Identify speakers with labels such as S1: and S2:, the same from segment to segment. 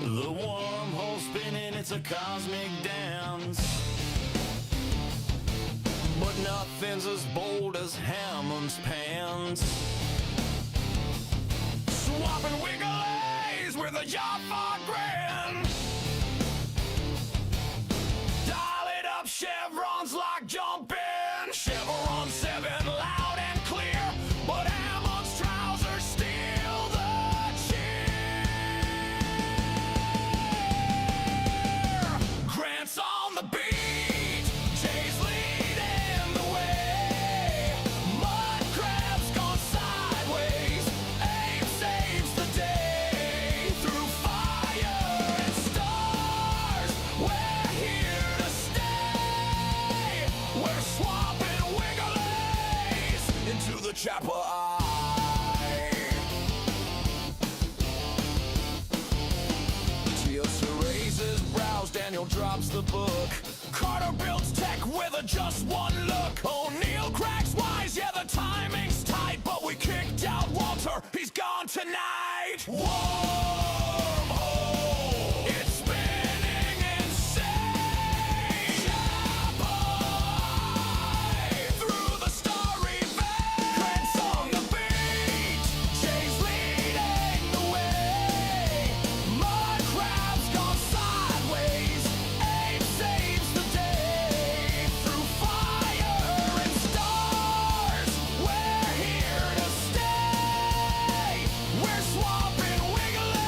S1: The wormhole spinning, it's a cosmic dance. But nothing's as bold as Hammond's pants. Swapping wigglies with a Jaffa grin. Dial it up, chevrons like jumping. Chevron 7 loud and clear. But Hammond's trousers steal the cheer. Grant's on the beat. Jay's leading the way. Mud crab's gone sideways. Abe saves the day. Through fire and stars, we're here to stay. We're swapping wigglies into the Chappa'ai. Teosa raises brows, Daniel drops the book. Carter builds tech with a just one look. O'Neill cracks wise, yeah, the timing's tight. But we kicked out Walter, he's gone tonight. Wormhole, it's spinning insane. Chappa'ai, through the starry veil. Grant's on the beat, Jay's leading the way. Mud crab's gone sideways, Abe saves the day. Through fire and stars, we're here to stay. We're swapping wigglies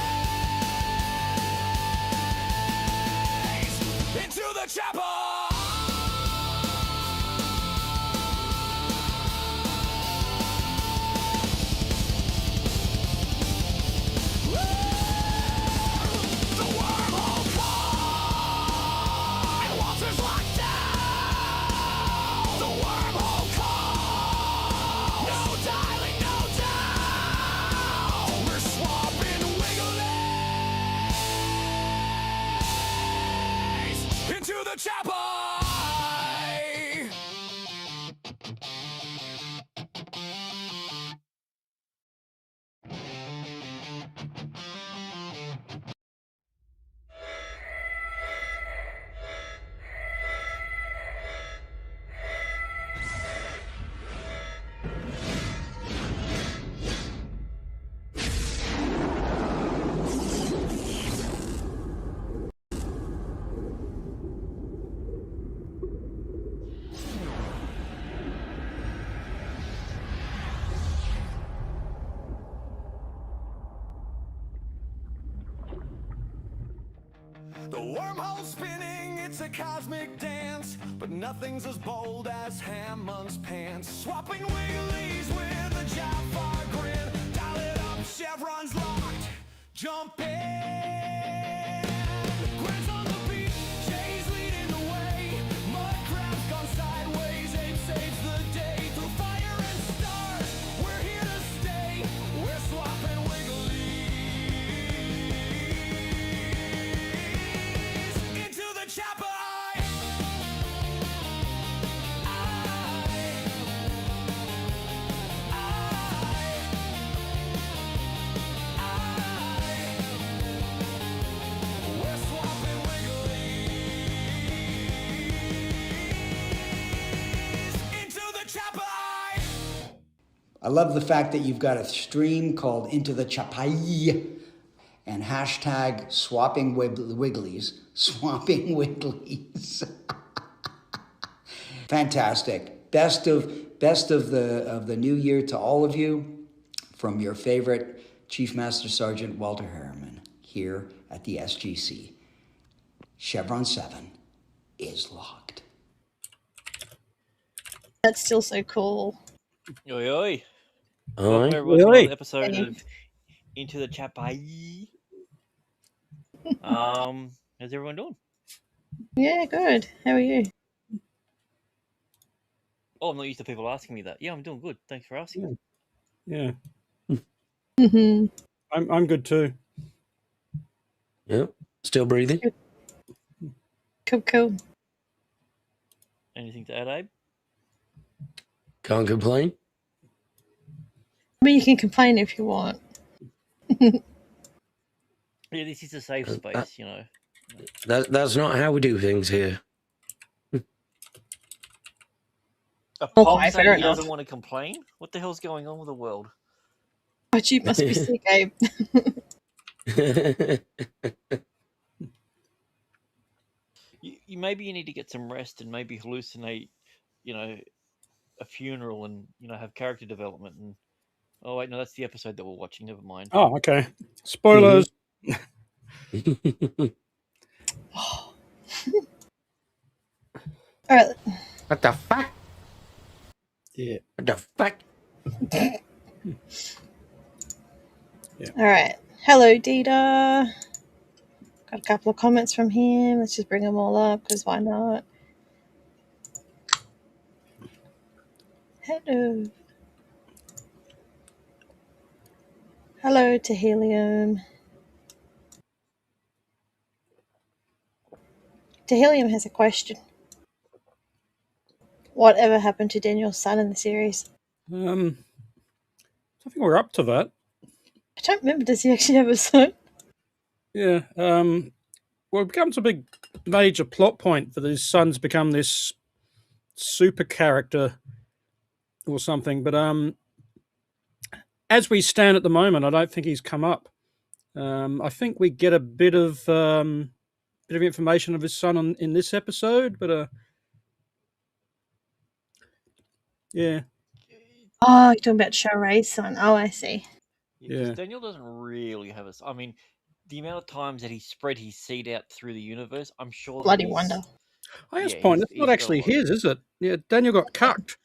S1: into the Chappa'ai. The wormhole call, and Walter's locked down. The wormhole call, no dialing, no down. We're swapping wigglies into the Chappa'ai. The wormhole's spinning, it's a cosmic dance. But nothing's as bold as Hammond's pants. Swapping wigglies with a Jaffa grin. Dial it up, chevrons locked, jump in. Grant's on the beat, Jay's leading the way. Mud crab's gone sideways, Abe saves the day. Through fire and stars, we're here to stay. We're swapping wigglies into the Chappa'ai. We're swapping wigglies into the Chappa'ai.
S2: I love the fact that you've got a stream called Into the Chappa'ai and hashtag swapping wigglies. Swapping wigglies. Fantastic. Best of the new year to all of you from your favorite Chief Master Sergeant Walter Harriman here at the SGC. Chevron 7 is locked.
S3: That's still so cool.
S4: Oi, oi.
S5: Aye.
S4: Welcome everyone to another episode
S3: Hey.
S4: of Into the Chappa'ai. How's everyone doing?
S3: Yeah, good. How are you?
S4: Oh, I'm not used to people asking me that. Yeah, I'm doing good. Thanks for asking.
S5: Yeah,
S3: Mm-hmm.
S5: I'm good too.
S6: Yep. Still breathing.
S3: Cool.
S4: Anything to add, Abe?
S6: Can't complain.
S3: I mean, you can complain if you want.
S4: Yeah, this is a safe
S6: Uh,
S4: space, you know.
S6: That's not how we do things here.
S4: A pog
S3: Okay,
S4: saying
S3: fair
S4: he doesn't
S3: enough.
S4: want to complain? What the hell's going on with the world?
S3: But you must be sick, Abe.
S4: You maybe you need to get some rest and maybe hallucinate, you know, a funeral and have character development. And oh wait, no, that's the episode that we're watching. Never mind.
S5: Oh, okay. Spoilers.
S3: All right.
S6: What the fuck?
S5: Yeah.
S6: What the fuck?
S3: All right. Hello, Dita. Got a couple of comments from him. Let's just bring them all up because why not? Hello. Hello to Helium. Helium has a question. Whatever happened to Daniel's son in the series?
S5: I think we're up to that.
S3: I don't remember. Does he actually have a son?
S5: Yeah. Well, it becomes a big major plot point that his son's become this super character or something. But as we stand at the moment, I don't think he's come up. I think we get a bit of information of his son in this episode, but yeah,
S3: Oh, you're talking about Chappa'ai's son. Oh, I see.
S4: Because
S5: Yeah.
S4: Daniel doesn't really have a. I mean, the amount of times that he spread his seed out through the universe, I'm sure that
S3: Bloody
S4: he's.
S3: wonder.
S5: I guess
S4: Yeah,
S5: point. It's not
S4: he's got a
S5: actually
S4: lot.
S5: his, is it? Yeah, Daniel got cucked.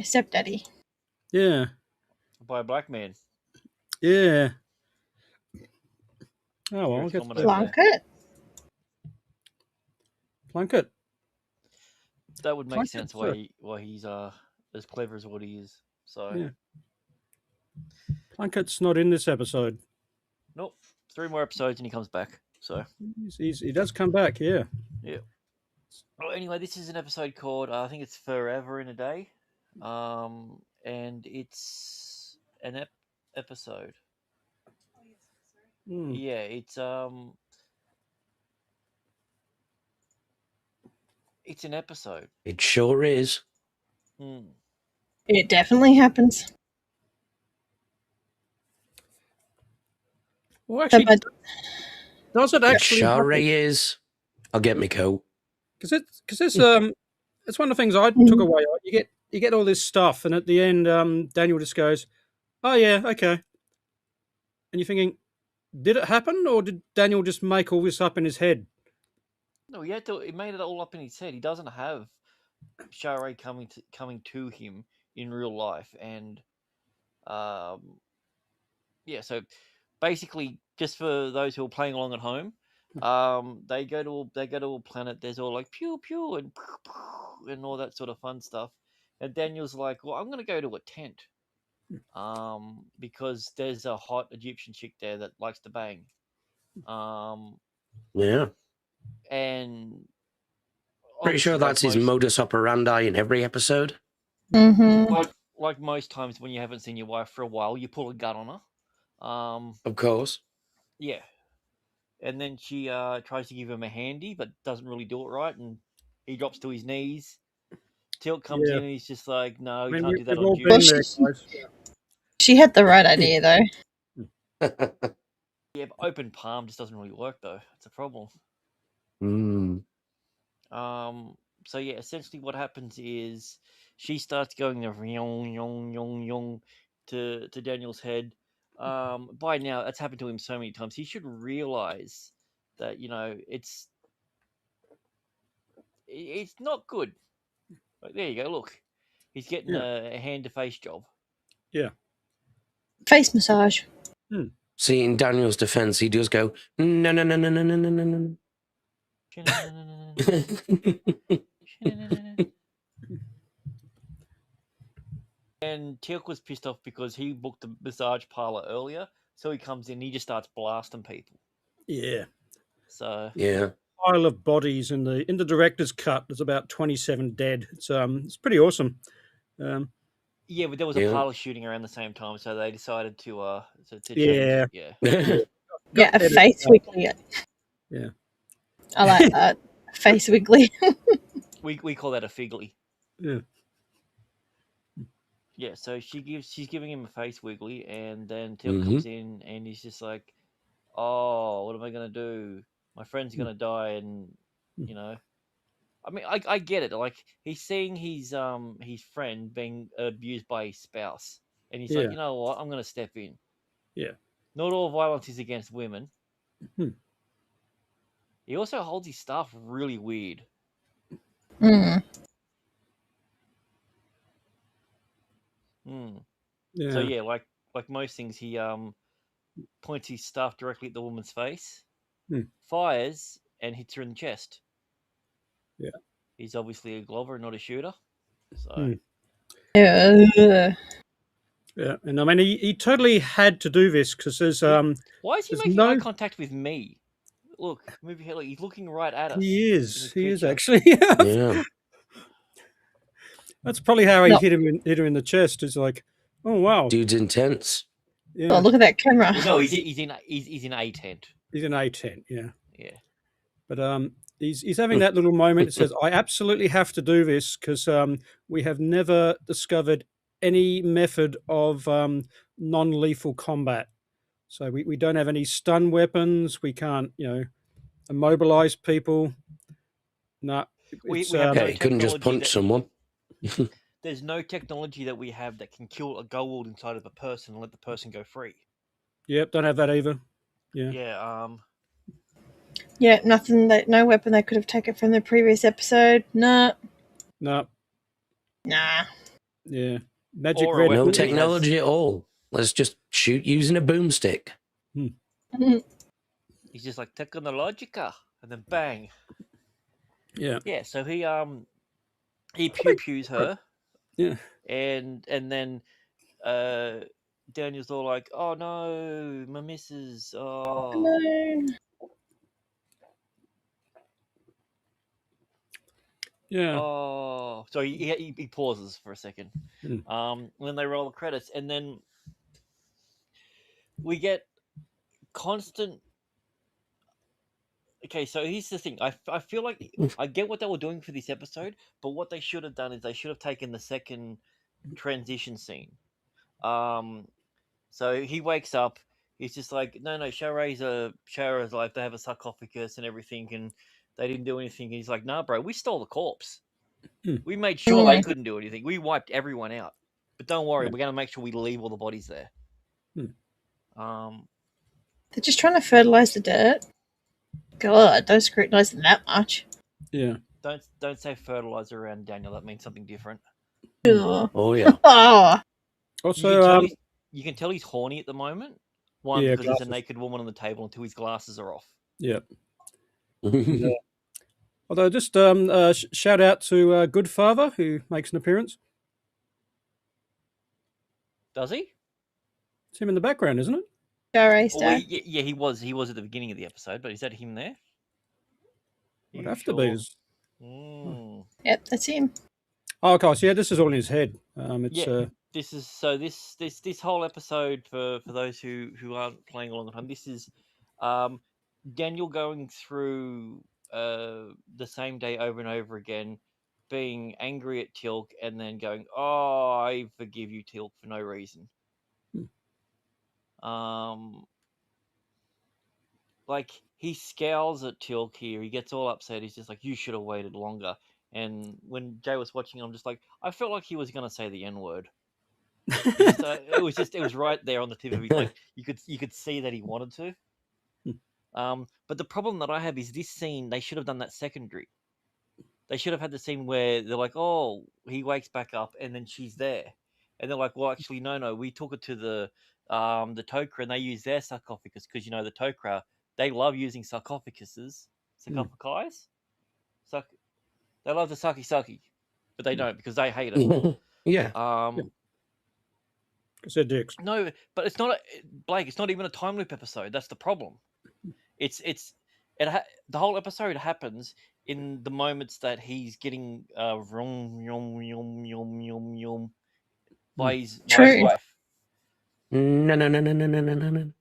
S3: Stepdaddy.
S5: Yeah,
S4: By a black man.
S5: yeah. Oh well, I'll
S4: Serious
S5: get
S4: comment
S5: to
S4: over there.
S3: Plunkett.
S5: Plunkett.
S4: That would make
S5: Plunkett,
S4: sense
S5: sir.
S4: why he's as clever as what he is. So
S5: Yeah. Plunkett's not in this episode.
S4: nope, 3 more episodes and he comes back. So
S5: He does come back. Yeah.
S4: yeah. Well, anyway, this is an episode called I think it's Forever in a Day, and it's an episode.
S5: Mm.
S4: Yeah, it's an episode.
S6: It sure is.
S4: Hmm.
S3: It definitely happens.
S5: Well, actually,
S3: But
S5: does it
S6: It
S5: actually
S6: sure
S5: happen?
S6: is. I'll get me coat.
S5: Because it's one of the things I took away. You get all this stuff, and at the end, Daniel just goes, "Oh yeah, okay," and you're thinking, did it happen, or did Daniel just make all this up in his head?
S4: No, he made it all up in his head. He doesn't have Chappa'ai coming to him in real life, and yeah. So basically, just for those who are playing along at home, they go to a planet. There's all like pew pew and all that sort of fun stuff. And Daniel's like, well, I'm going to go to a tent, because there's a hot Egyptian chick there that likes to bang,
S6: Yeah.
S4: and
S6: Pretty sure
S4: obviously,
S6: that's his modus operandi in every episode.
S4: like most times when you haven't seen your wife for a while, you pull a gun on her.
S6: Of course.
S4: Yeah. And then she tries to give him a handy, but doesn't really do it right, and he drops to his knees. Tilt comes
S5: Yeah.
S4: in, and he's just like, "No,
S5: I
S4: you
S5: mean,
S4: can't do that
S5: we've
S4: on
S5: all
S4: duty."
S5: been there, guys.
S3: she had the right idea, though.
S4: Yeah, but open palm just doesn't really work, though. It's a problem.
S6: Mm.
S4: So yeah, essentially what happens is she starts going the yong yong yong yong to Daniel's head. By now, that's happened to him so many times. He should realize that it's not good. Like, there you go. Look, he's getting
S5: Yeah.
S4: a hand to face job.
S5: Yeah.
S3: Face massage.
S6: See, in Daniel's defense, he does go, no, no, no, no, no, no, no, no, no.
S4: And Teal'c was pissed off because he booked the massage parlor earlier, so he comes in and he just starts blasting people.
S5: Yeah.
S4: So
S6: Yeah.
S5: Pile of bodies in the director's cut. There's about 27 dead. It's pretty awesome.
S4: Yeah, but there was
S6: Yeah.
S4: a pile of shooting around the same time, so they decided to change
S5: Yeah.
S4: it. Yeah.
S3: Yeah,
S5: Got
S3: a
S5: edit
S3: face
S5: out.
S3: wiggly.
S5: Yeah.
S3: I like that. Face wiggly.
S4: We call that a figgly.
S5: Yeah.
S4: Yeah, so she's giving him a face wiggly, and then Teal
S6: Mhm.
S4: comes in, and he's just like, "Oh, what am I gonna do? My friend's gonna die," and you know, I mean, I get it. Like he's seeing his friend being abused by his spouse, and he's like,
S5: Yeah.
S4: you know what, I'm gonna step in.
S5: Yeah.
S4: Not all violence is against women.
S5: Hmm.
S4: He also holds his staff really weird.
S3: Mm.
S4: Hmm.
S5: Yeah.
S4: So yeah, like most things, he points his staff directly at the woman's face,
S5: Hmm.
S4: fires, and hits her in the chest.
S5: Yeah.
S4: He's obviously a Glover, not a shooter. So
S5: Hmm.
S3: Yeah.
S5: Yeah. And I mean, he totally had to do this because there's
S4: why is he
S5: there's
S4: making eye
S5: no.
S4: contact with me? Look, move your head. Look, he's looking right at us.
S5: He
S4: in
S5: is.
S4: this
S5: He is
S4: picture.
S5: actually.
S6: Yeah.
S5: That's probably how he
S3: No.
S5: hit her in the chest. Is like, oh wow.
S6: Dude's intense.
S5: Yeah.
S3: Oh, look at that camera.
S4: Well, no, he's in a tent.
S5: He's an A10. Yeah.
S4: Yeah.
S5: But he's having that little moment. It says, "I absolutely have to do this because we have never discovered any method of non-lethal combat. So we don't have any stun weapons. We can't, immobilize people. No,
S4: We
S5: it's
S4: have no
S6: Hey, couldn't just
S4: technology
S6: punch
S4: that
S6: someone.
S4: there's no technology that we have that can kill a gold inside of a person and let the person go free.
S5: Yep, don't have that either. Yeah.
S4: Yeah.
S3: Yeah, no weapon they could have taken from the previous episode. Nah.
S5: No.
S3: Nah.
S5: Yeah. Magic
S4: Or a
S5: red.
S4: weapon
S6: No
S4: that he has-
S6: technology at all. Let's just shoot using a boomstick.
S4: He's just like technologica, and then bang.
S5: Yeah.
S4: Yeah. So he pew pews her,
S5: Yeah.
S4: and then Daniel's all like, "Oh no, my missus! Oh,
S3: No.
S5: Yeah.
S4: oh." So he pauses for a second.
S5: Mm.
S4: When they roll the credits, and then we get constant. Okay, so here's the thing. I feel like I get what they were doing for this episode, but what they should have done is they should have taken the second transition scene. So he wakes up. He's just like, no, Shara's alive. They have a sarcophagus and everything, and they didn't do anything. And he's like, nah, bro, we stole the corpse.
S5: Mm.
S4: We made sure they
S3: Mm.
S4: couldn't do anything. We wiped everyone out. But don't worry,
S5: Yeah.
S4: we're going to make sure we leave all the bodies there.
S5: Mm.
S3: They're just trying to fertilize the dirt. God, don't scrutinize them that much.
S5: Yeah.
S4: Don't say fertilizer around Daniel. That means something different.
S3: Ugh.
S6: Oh yeah.
S3: Oh.
S5: Also,
S4: You can tell he's horny at the moment. One,
S5: Yeah,
S4: because there's a
S5: glasses.
S4: naked woman on the table, and two, his glasses are off.
S5: yeah.
S6: Yeah.
S5: Although, just shout out to Good Father who makes an appearance.
S4: Does he?
S5: It's him in the background, isn't it?
S3: Chappa'ai
S4: Oh,
S3: star.
S4: yeah, he was. He was at the beginning of the episode, but is that him there?
S5: Would
S4: You
S5: have to be.
S4: Mm.
S3: Yep, that's him.
S5: Oh, okay. So yeah, this is all in his head. It's
S4: Yeah. This is so. This whole episode for those who aren't playing along at home. This is Daniel going through the same day over and over again, being angry at Tilk, and then going, "Oh, I forgive you, Tilk, for no reason." Like he scowls at Tilk here. He gets all upset. He's just like, "You should have waited longer." And when Jay was watching, I'm just like, I felt like he was gonna say the N word. It was right there on the tip of his, like you could see that he wanted to. But the problem that I have is this scene. They should have done that secondary. They should have had the scene where they're like, "Oh, he wakes back up, and then she's there," and they're like, "Well, actually, no, we took it to the Tok'ra, and they use their sarcophagus because the Tok'ra, they love using sarcophaguses, sarcophagi. They love the saki, but they don't because they hate it.
S6: Yeah.
S5: Because they're dicks.
S4: No, but it's not Blake. It's not even a time loop episode. That's the problem. The whole episode happens in the moments that he's getting by his
S3: True.
S4: wife.
S6: No, no, no, no, no, no, no, no, no.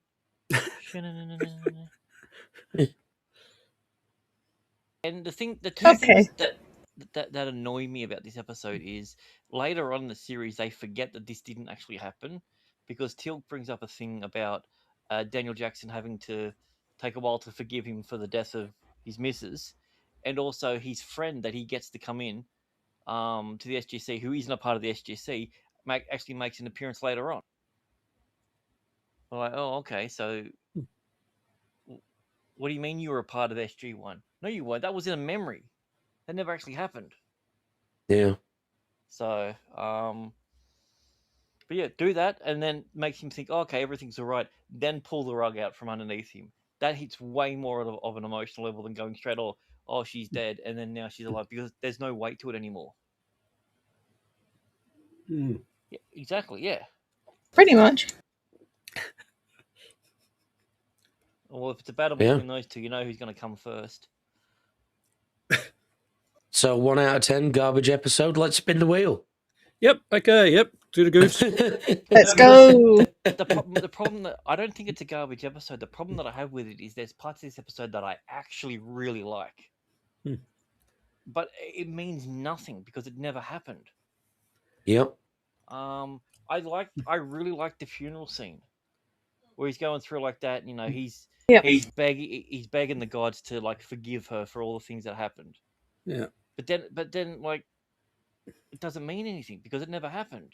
S4: And the two
S3: Okay.
S4: things that annoy me about this episode is later on in the series they forget that this didn't actually happen, because Teal'c brings up a thing about Daniel Jackson having to take a while to forgive him for the death of his missus, and also his friend that he gets to come in to the SGC, who isn't a part of the SGC, actually makes an appearance later on. I'm like, oh, okay, so what do you mean you were a part of SG1? No, you weren't. That was in a memory. That never actually happened.
S6: Yeah.
S4: So, but yeah, do that, and then makes him think, oh, okay, everything's all right. Then pull the rug out from underneath him. That hits way more of an emotional level than going straight, oh, she's dead, and then now she's alive, because there's no weight to it anymore.
S5: Mm.
S4: Yeah, exactly, yeah.
S3: Pretty much.
S4: Well, if it's a battle
S6: Yeah.
S4: between those two, you know who's going to come first.
S6: So 1 out of 10, garbage episode. Let's spin the wheel.
S5: Yep. Okay. Yep. Do the goofs.
S3: Let's go.
S4: The problem that I don't think it's a garbage episode. The problem that I have with it is there's parts of this episode that I actually really like, but it means nothing because it never happened.
S6: Yep.
S4: I really like the funeral scene where he's going through like that. You know, he's
S3: Yep.
S4: begging the gods to like forgive her for all the things that happened.
S5: Yeah.
S4: But then like it doesn't mean anything because it never happened.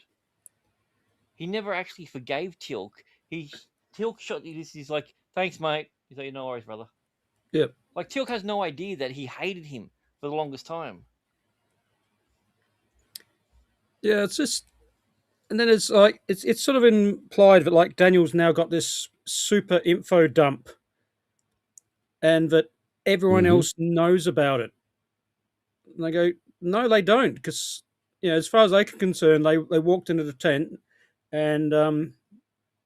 S4: He never actually forgave Teal'c. Teal'c shot this. He's like, thanks, mate. He's like, no worries, brother.
S5: Yep.
S4: Like Teal'c has no idea that he hated him for the longest time.
S5: Yeah. It's just, and then it's like it's sort of implied that like Daniel's now got this super info dump, and that everyone else knows about it. And they go, no, they don't, because as far as they're concerned, they walked into the tent and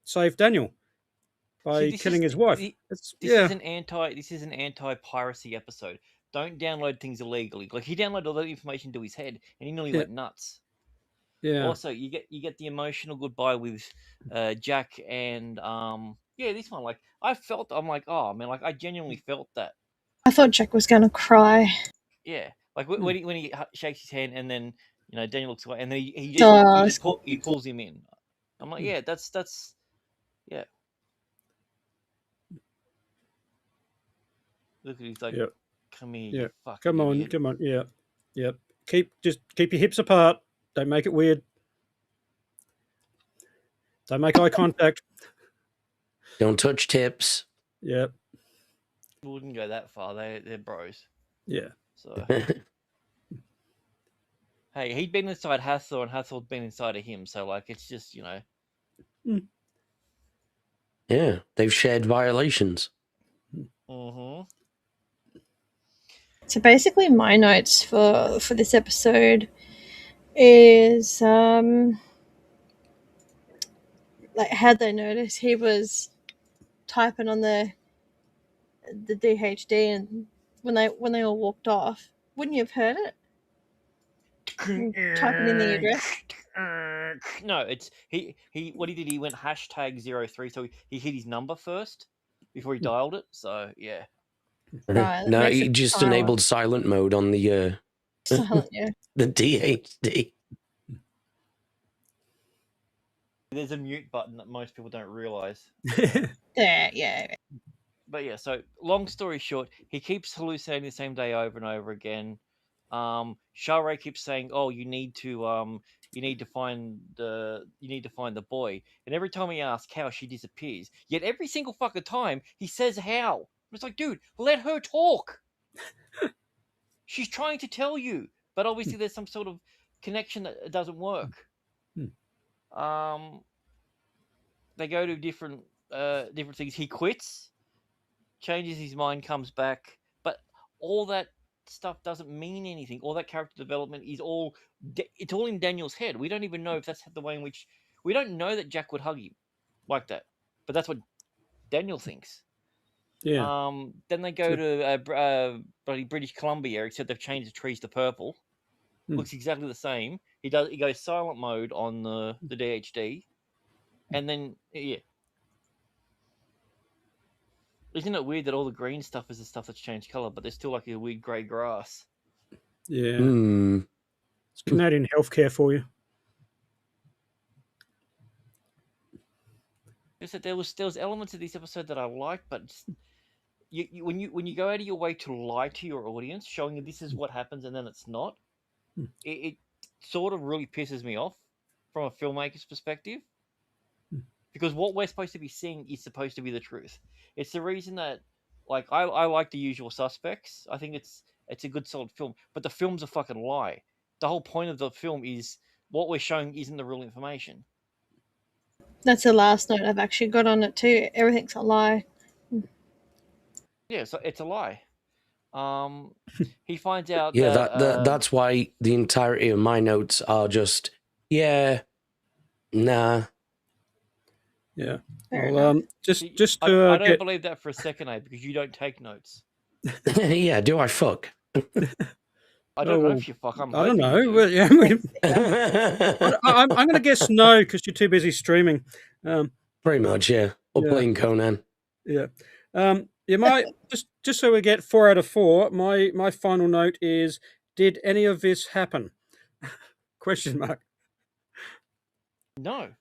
S5: saved Daniel by killing his wife.
S4: This is an anti-piracy episode. Don't download things illegally. Like he downloaded all that information to his head, and he nearly went nuts.
S5: Yeah.
S4: Also, you get the emotional goodbye with Jack and this one. Like I'm like, oh man, like I genuinely felt that.
S3: I thought Jack was going to cry.
S4: Yeah, like when he shakes his hand and then Daniel looks away and then he pulls him in. I'm like, yeah, that's yeah. Look at he's like, come here, you fucking
S5: come on,
S4: idiot.
S5: come on, yeah. Keep your hips apart. Don't make it weird. Don't make eye contact.
S6: Don't touch tips.
S5: Yeah.
S4: Wouldn't go that far. They're bros.
S5: Yeah.
S4: So hey, he'd been inside Hathor and Hathor'd been inside of him. So like, it's just
S6: Yeah, they've shared violations.
S3: So basically, my notes for this episode is like, had they noticed he was typing on the DHD, and when they all walked off, wouldn't you have heard it? Typing in the address.
S4: No, it's he. What he did, he went #03, so he hit his number first before he dialed it. So yeah.
S3: Right,
S6: No, he just enabled silent mode on the the DHD.
S4: There's a mute button that most people don't realize.
S3: Yeah.
S4: But yeah, so long story short, he keeps hallucinating the same day over and over again. Chappa'ai keeps saying, "Oh, you need to find the boy." And every time he asks how, she disappears. Yet every single fucking time he says how. It's like, dude, let her talk. She's trying to tell you, but obviously there's some sort of connection that doesn't work. They go to different things. He quits, changes his mind, comes back, but all that stuff doesn't mean anything. All that character development is it's all in Daniel's head. We don't even know if that's the way in which we don't know that Jack would hug him like that, but that's what Daniel thinks.
S5: Yeah.
S4: Then they go to British Columbia, except they've changed the trees to purple. Looks exactly the same. He goes silent mode on the DHD, and then isn't it weird that all the green stuff is the stuff that's changed color, but there's still like a weird grey grass?
S5: Yeah.
S6: Hmm.
S5: It's Canadian healthcare for you.
S4: Just that there was elements of this episode that I liked, but just, when you go out of your way to lie to your audience, showing that this is what happens and then it's not, it sort of really pisses me off from a filmmaker's perspective. Because what we're supposed to be seeing is supposed to be the truth. It's the reason that, like, I like The Usual Suspects. I think it's a good solid film, but the film's a fucking lie. The whole point of the film is what we're showing isn't the real information.
S3: That's the last note I've actually got on it too. Everything's a lie.
S4: Yeah, so it's a lie. He finds out
S6: Yeah,
S4: that
S6: that's why the entirety of my notes are just nah.
S5: Yeah.
S3: Fair
S5: Well,
S3: enough.
S5: just
S4: I
S5: to
S4: don't believe that for a second, because you don't take notes.
S6: Yeah, do I fuck?
S4: I don't know if you fuck. I'm
S5: I don't
S4: hoping you
S5: know.
S4: do.
S5: Yeah, I'm going to guess no because you're too busy streaming.
S6: Pretty much, yeah. Or playing Conan.
S5: Yeah. My just so we get 4 out of 4. My final note is: did any of this happen? Question mark.
S4: No.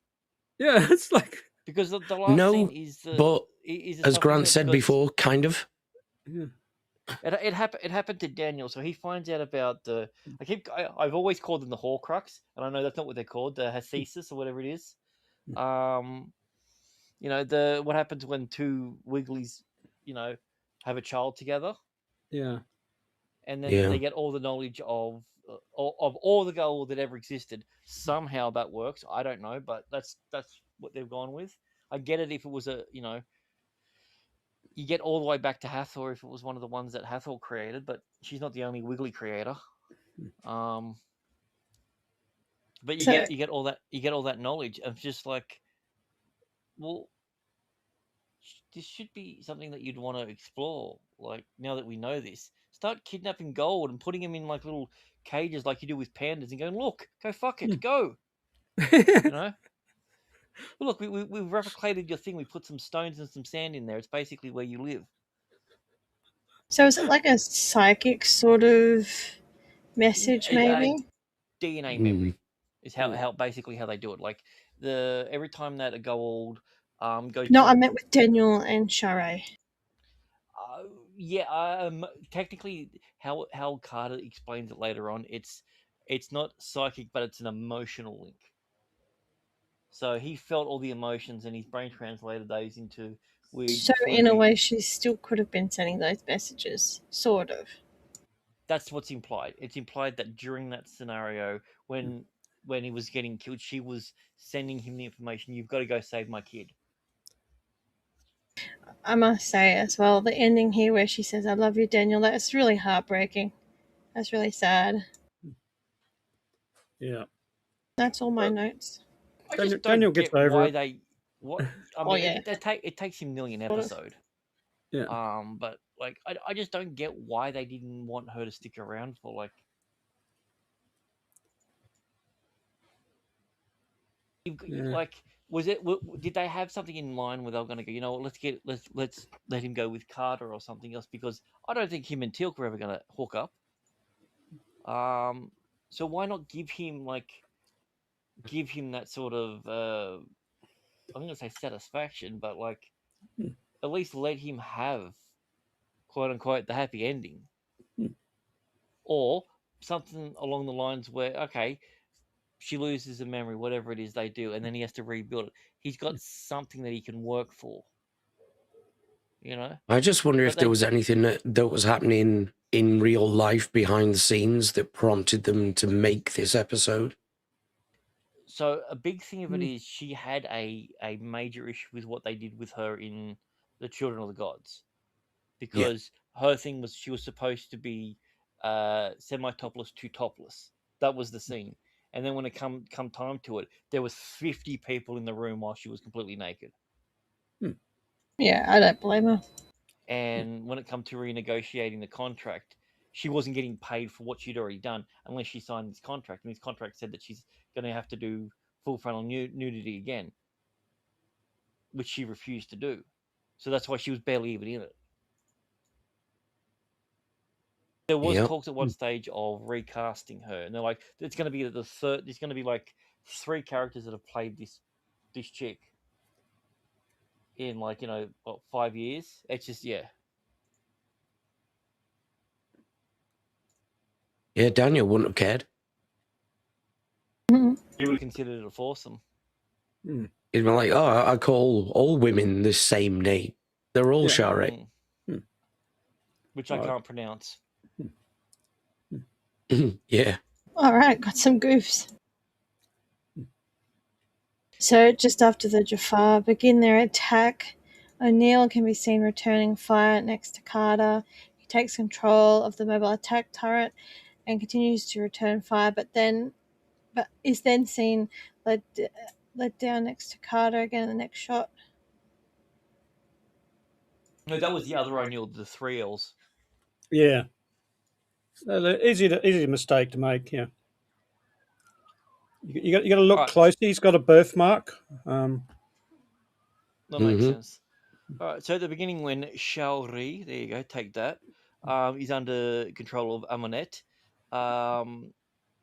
S5: Yeah, it's like
S4: because the last scene is
S6: but as Grant said before, kind of.
S5: Yeah.
S4: It happened to Daniel, so he finds out about the. I've always called them the Horcrux, and I know that's not what they're called, the Hathesis or whatever it is. What happens when two Wigglies, have a child together.
S5: Yeah.
S4: And then they get all the knowledge of all the gold that ever existed. Somehow that works. I don't know, but that's what they've gone with. I get it if it was you get all the way back to Hathor if it was one of the ones that Hathor created, but she's not the only Wiggly creator. But you get all that knowledge of just like, well, this should be something that you'd want to explore. Like, now that we know this, start kidnapping gold and putting them in like little cages like you do with pandas and going, look, go fuck it, go. Well, look, we've replicated your thing. We put some stones and some sand in there. It's basically where you live.
S3: So is it like a psychic sort of message, maybe?
S4: DNA memory is how basically how they do it. Like every time that a gold goes.
S3: No, I met with Daniel and Chappa'ai.
S4: Technically, how Carter explains it later on, it's not psychic, but it's an emotional link. So he felt all the emotions, and his brain translated those into weird.
S3: So in a way, she still could have been sending those messages, sort of.
S4: That's what's implied. It's implied that during that scenario, when he was getting killed, she was sending him the information. You've got to go save my kid.
S3: I must say as well, the ending here where she says, "I love you, Daniel," that's really heartbreaking. That's really sad.
S5: Yeah.
S3: That's all my notes.
S5: Daniel gets over
S4: why
S5: it.
S4: It takes him nearly an episode.
S5: Yeah.
S4: But like, I just don't get why they didn't want her to stick around for like. Like, did they have something in mind where they were going to go, you know, let's let him go with Carter or something else, because I don't think him and Teal'c are ever going to hook up. So why not give him that sort of I'm going to say satisfaction, but like at least let him have quote unquote the happy ending, or something along the lines where, okay, she loses a memory, whatever it is they do, and then he has to rebuild it. He's got something that he can work for.
S6: I just wonder if there was anything that was happening in real life behind the scenes that prompted them to make this episode.
S4: So a big thing of it is she had a major issue with what they did with her in the Children of the Gods, because her thing was she was supposed to be semi-topless to topless. That was the scene. And then when it come time to it, there was 50 people in the room while she was completely naked.
S3: Yeah, I don't blame her.
S4: And when it come to renegotiating the contract, she wasn't getting paid for what she'd already done unless she signed this contract. And this contract said that she's going to have to do full frontal nudity again, which she refused to do. So that's why she was barely even in it. There was talks at one stage of recasting her, and they're like, it's going to be the third. There's going to be like 3 characters that have played this chick in like 5 years. It's just
S6: Yeah, Daniel wouldn't have cared.
S4: He would have considered it a foursome.
S6: He'd be like, oh, I call all women the same name. They're all Chappa'ai.
S4: Which I can't pronounce.
S6: Yeah.
S3: All right, got some goofs. So just after the Jafar begin their attack, O'Neill can be seen returning fire next to Carter. He takes control of the mobile attack turret and continues to return fire, but is then seen led down next to Carter again in the next shot.
S4: No, that was the other O'Neill, the 3 Ls.
S5: Yeah. Easy mistake to make. Yeah. You got to look closely. He's got a birthmark.
S4: That makes sense. All right. So at the beginning, when Shaori, there you go, take that, is under control of Amonet,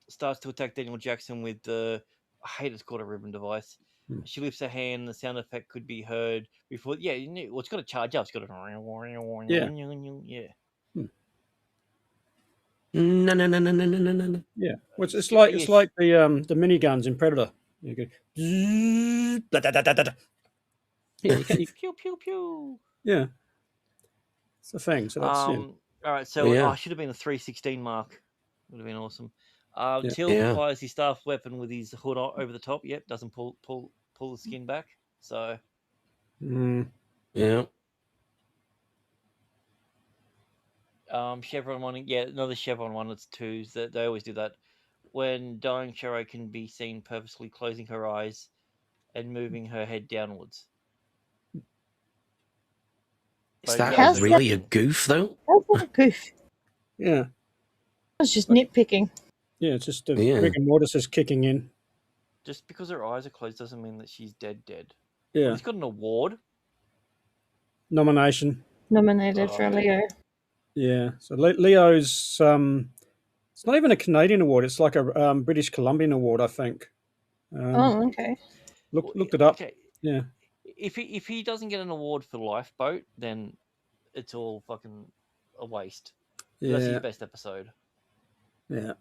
S4: starts to attack Daniel Jackson with the, I hate it's called a ribbon device. She lifts her hand. The sound effect could be heard before. Yeah, it's got to charge up. It's got to. Yeah.
S6: No.
S5: Yeah, well, it's like the miniguns in Predator. You go,
S4: pew pew pew.
S5: Yeah, it's a thing. So that's
S4: all right. So it should have been a 316 mark. Would have been awesome. Till fires his staff weapon with his hood over the top. Yep, doesn't pull the skin back. So.
S6: Yeah.
S4: Chevron one, another Chevron one. It's 2s. That they always do that. When dying, Chappa'ai can be seen purposely closing her eyes and moving her head downwards.
S6: Is that really a goof, though?
S3: That's not a goof.
S5: Yeah.
S3: I was just nitpicking.
S5: Yeah, it's just rigor mortis is kicking in.
S4: Just because her eyes are closed doesn't mean that she's dead.
S5: Yeah.
S4: Well, he's got an award.
S5: Nominated
S3: for a Leo.
S5: Yeah. So Leo's it's not even a Canadian award. It's like a British Columbian award, I think.
S3: Okay.
S5: Looked it up.
S4: Okay.
S5: Yeah.
S4: If he doesn't get an award for Lifeboat, then it's all fucking a waste. Yeah. That's his best episode.
S5: Yeah.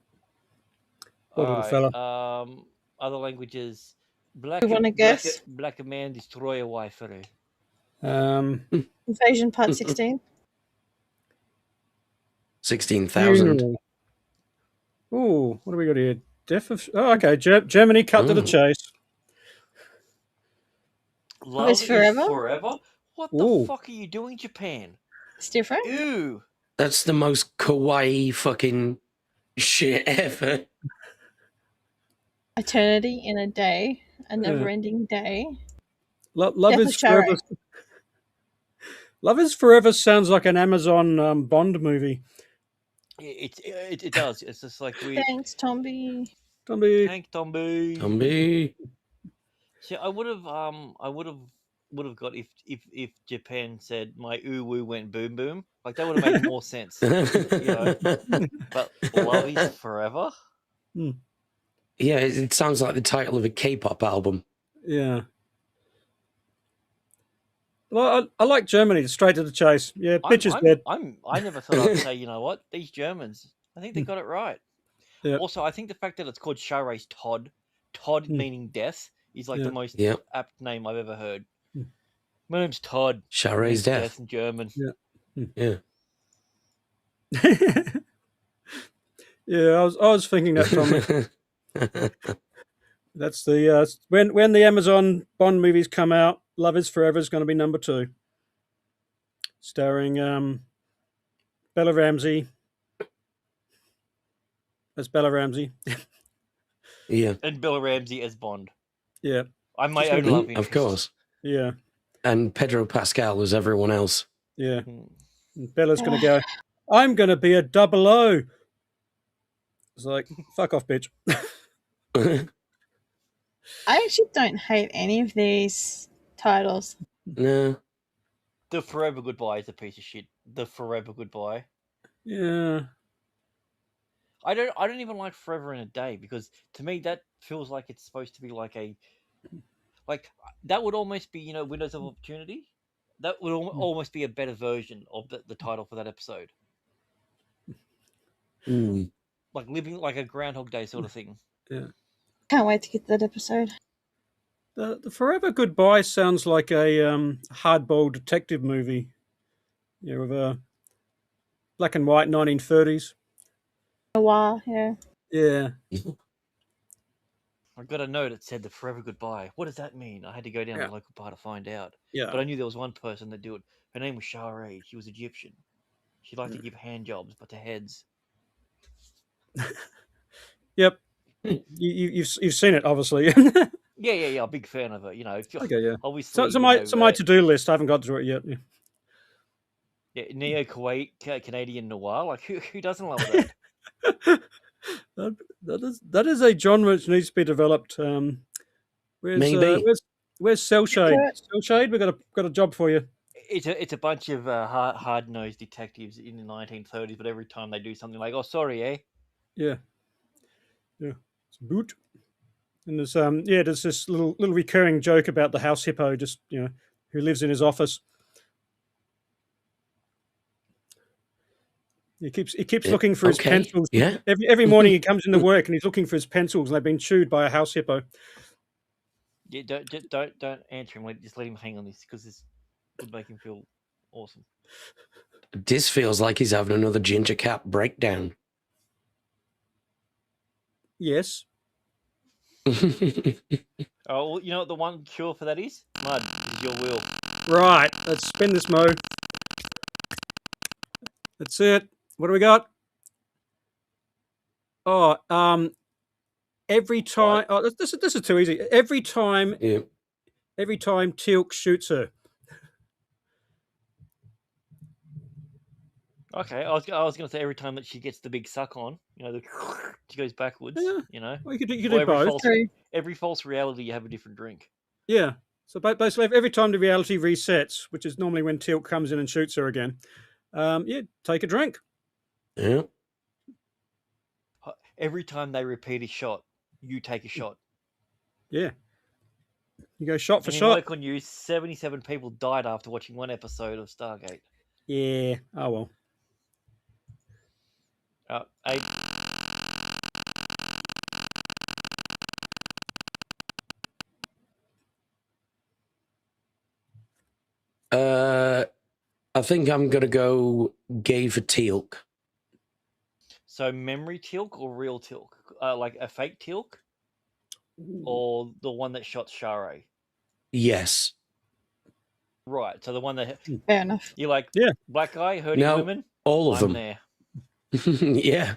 S4: Poor little fella. Other languages.
S3: You want to guess?
S4: Black man destroy a wife.
S3: Invasion Part 16.
S6: 16,000.
S5: Oh, what do we got here? Death of. Oh, okay. Germany cut to the chase.
S4: Love is forever. What the fuck are you doing, Japan?
S3: It's different.
S4: Ew.
S6: That's the most kawaii fucking shit ever.
S3: Eternity in a day, a never-ending day.
S5: Love is forever. Love is Forever sounds like an Amazon Bond movie.
S4: It does. It's just like we.
S3: Thanks, Tomby.
S4: Thanks, Tomby.
S6: Tomby.
S4: See, I would have got if Japan said my woo went boom boom, like that would have made more sense. But Love is Forever.
S6: Yeah, it sounds like the title of a K-pop album.
S5: Yeah. Well, I like Germany, straight to the chase. Yeah, bitch is dead.
S4: I never thought I'd say, you know what, these Germans, I think they got it right. Yeah. Also, I think the fact that it's called Chappa'ai's Todd meaning death, is like the most apt name I've ever heard. My name's Todd.
S6: Chappa'ai's death
S4: in German.
S5: Yeah. Yeah, I was thinking that, Tommy. That's the when the Amazon Bond movies come out, Love is Forever is going to be number 2, starring Bella Ramsey. That's Bella Ramsey.
S6: Yeah,
S4: and Bella Ramsey as Bond.
S5: Yeah,
S4: I'm my own love interest.
S6: Of course.
S5: Yeah,
S6: and Pedro Pascal as everyone else.
S5: Yeah, and Bella's going to go. I'm going to be a 00. It's like, fuck off, bitch.
S3: I actually don't hate any of these titles.
S6: No.
S4: The Forever Goodbye is a piece of shit. The Forever Goodbye.
S5: Yeah.
S4: I don't even like Forever in a Day, because to me that feels like it's supposed to be like that would almost be, Windows of Opportunity. That would almost be a better version of the title for that episode.
S6: Mm.
S4: Like living like a Groundhog Day sort of thing.
S5: Yeah.
S3: Can't wait to get to that episode.
S5: The Forever Goodbye sounds like a hardball detective movie. Yeah, with a black and white 1930s.
S3: Noir, yeah.
S5: Yeah.
S4: I got a note that said the Forever Goodbye. What does that mean? I had to go down to
S5: Yeah.
S4: the local bar to find out.
S5: Yeah.
S4: But I knew there was one person that do it. Her name was Chappa'ai. She was Egyptian. She liked to give hand jobs, but to heads.
S5: Yep. You've seen it, obviously.
S4: Yeah. Big fan of her.
S5: Okay, yeah.
S4: Obviously,
S5: So my to-do list. I haven't got to it yet.
S4: yeah, neo Kuwait Canadian noir. Like who doesn't love that?
S5: that is a genre which needs to be developed.
S6: Maybe.
S5: Where's Cell Shade? Cell Shade, we got a job for you.
S4: It's a bunch of hard nosed detectives in the 1930s, but every time they do something like, oh sorry, eh?
S5: Yeah. It's a boot. And there's this little recurring joke about the house hippo, just who lives in his office. He keeps looking for his pencils.
S6: Yeah.
S5: Every morning he comes into work and he's looking for his pencils, and they've been chewed by a house hippo.
S4: Yeah, don't answer him. Just let him hang on this, because this would make him feel awesome.
S6: This feels like he's having another ginger cat breakdown.
S5: Yes.
S4: Oh, well, you know what the one cure for that is? Mud is your will.
S5: Right. Let's spin this mo. That's it. What do we got? Oh, every time. Oh, this is too easy. Every time.
S6: Yeah.
S5: Every time Teal'c shoots her.
S4: Okay, I was going to say every time that she gets the big suck on, she goes backwards.
S5: Yeah. Well, you could do both.
S4: Every false reality, you have a different drink.
S5: Yeah. So basically, every time the reality resets, which is normally when Teal'c comes in and shoots her again, take a drink.
S6: Yeah.
S4: Every time they repeat a shot, you take a shot.
S5: Yeah. You go shot for
S4: and
S5: shot.
S4: Look on you, 77 people died after watching one episode of Stargate.
S5: Yeah. Oh well.
S4: 8.
S6: I think I'm gonna go gay for Teal'c.
S4: So memory Teal'c or real Teal'c? Like a fake Teal'c? Or the one that shot Chappa'ai?
S6: Yes.
S4: Right. So the one that
S3: fair enough.
S4: You're like,
S5: yeah,
S4: black guy hurting women.
S6: All of them.
S4: There.
S6: Yeah.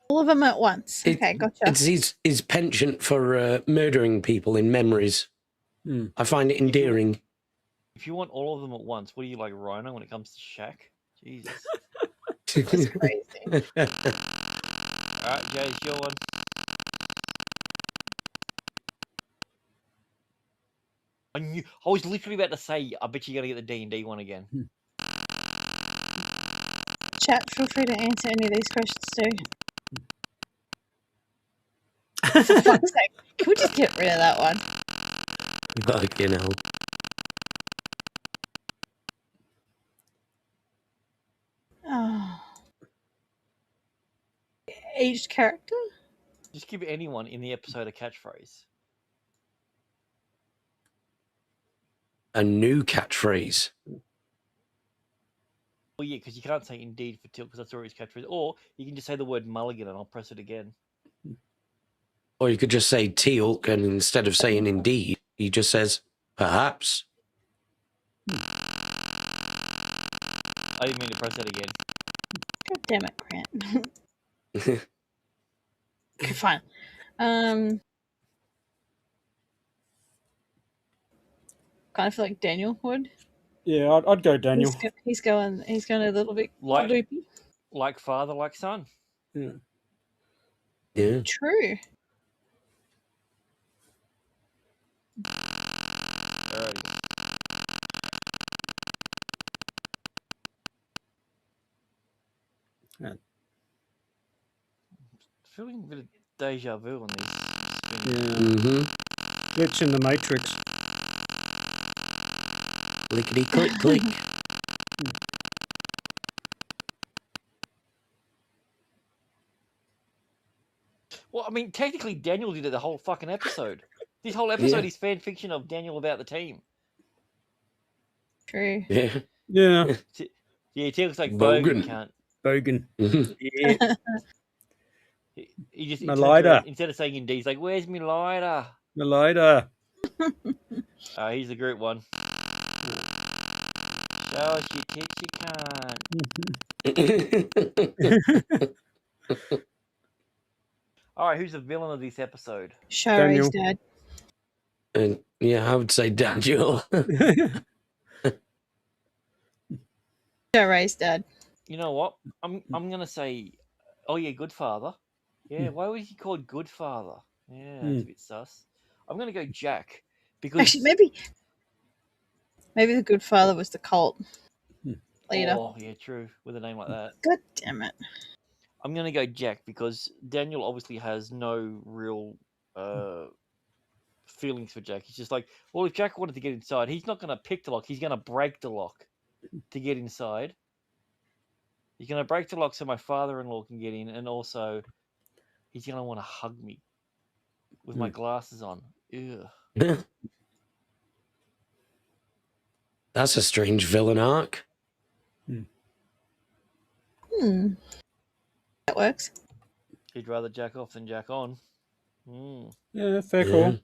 S3: All of them at once. Okay, gotcha.
S6: It's his penchant for murdering people in memories. I find it endearing.
S4: If you want all of them at once, what do you like, Rhino, when it comes to Shaq? Jesus.
S3: That's crazy.
S4: Alright, Jay's your one. I was literally about to say, I bet you're going to get the D&D one again.
S3: Chat, feel free to answer any of these questions too. For fuck's sake, can we just get rid of that one?
S6: Like,
S3: Oh. Each character?
S4: Just give anyone in the episode a catchphrase.
S6: A new catchphrase.
S4: Well, yeah, because you can't say indeed for Teal'c, because that's already his catchphrase. Or you can just say the word mulligan and I'll press it again.
S6: Or you could just say Teal'c, and instead of saying indeed, he just says perhaps.
S4: I didn't mean to press that again.
S3: God damn it, Grant. Okay, fine. Kind of feel like Daniel would.
S5: Yeah, I'd go Daniel.
S3: He's going a little bit
S4: Like-
S3: loopy.
S4: Like father, like son.
S5: Yeah.
S6: Yeah.
S3: True.
S4: Alrighty.
S5: Yeah.
S4: Feeling a bit of deja vu on these spins.
S5: Yeah.
S6: Mm-hmm.
S5: Glitch in the Matrix.
S6: Lickety click click.
S4: Well, I mean, technically, Daniel did it the whole fucking episode. This whole episode
S6: Yeah.
S4: is fan fiction of Daniel about the team.
S3: True.
S6: Yeah.
S5: Yeah.
S4: Yeah, it looks like
S6: Bogan.
S4: Bogan can't.
S5: Bogan.
S4: Yeah. He just
S5: My
S4: turns
S5: lighter.
S4: around, instead of saying indeed, he's like, "Where's me lighter?"
S5: Malida.
S4: He's the group one. Show us your tits, you can't. All right, who's the villain of this episode?
S3: Chappa'ai's dad.
S6: And yeah, I would say Daniel.
S3: Chappa'ai's dad.
S4: You know what? I'm gonna say, oh yeah, Goodfather. Yeah, why was he called Goodfather? Yeah, that's a bit sus. I'm gonna go Jack because
S3: Actually, maybe the good father was the cult leader.
S4: Oh yeah, true. With a name like that,
S3: God damn it.
S4: I'm gonna go Jack because Daniel obviously has no real feelings for Jack. He's just like, well, if Jack wanted to get inside, he's not gonna pick the lock. He's gonna break the lock to get inside. He's gonna break the lock so my father-in-law can get in, and also he's gonna want to hug me with my glasses on. Ew.
S6: That's a strange villain arc.
S3: That works.
S4: He'd rather jack off than jack on.
S5: Yeah, fair call.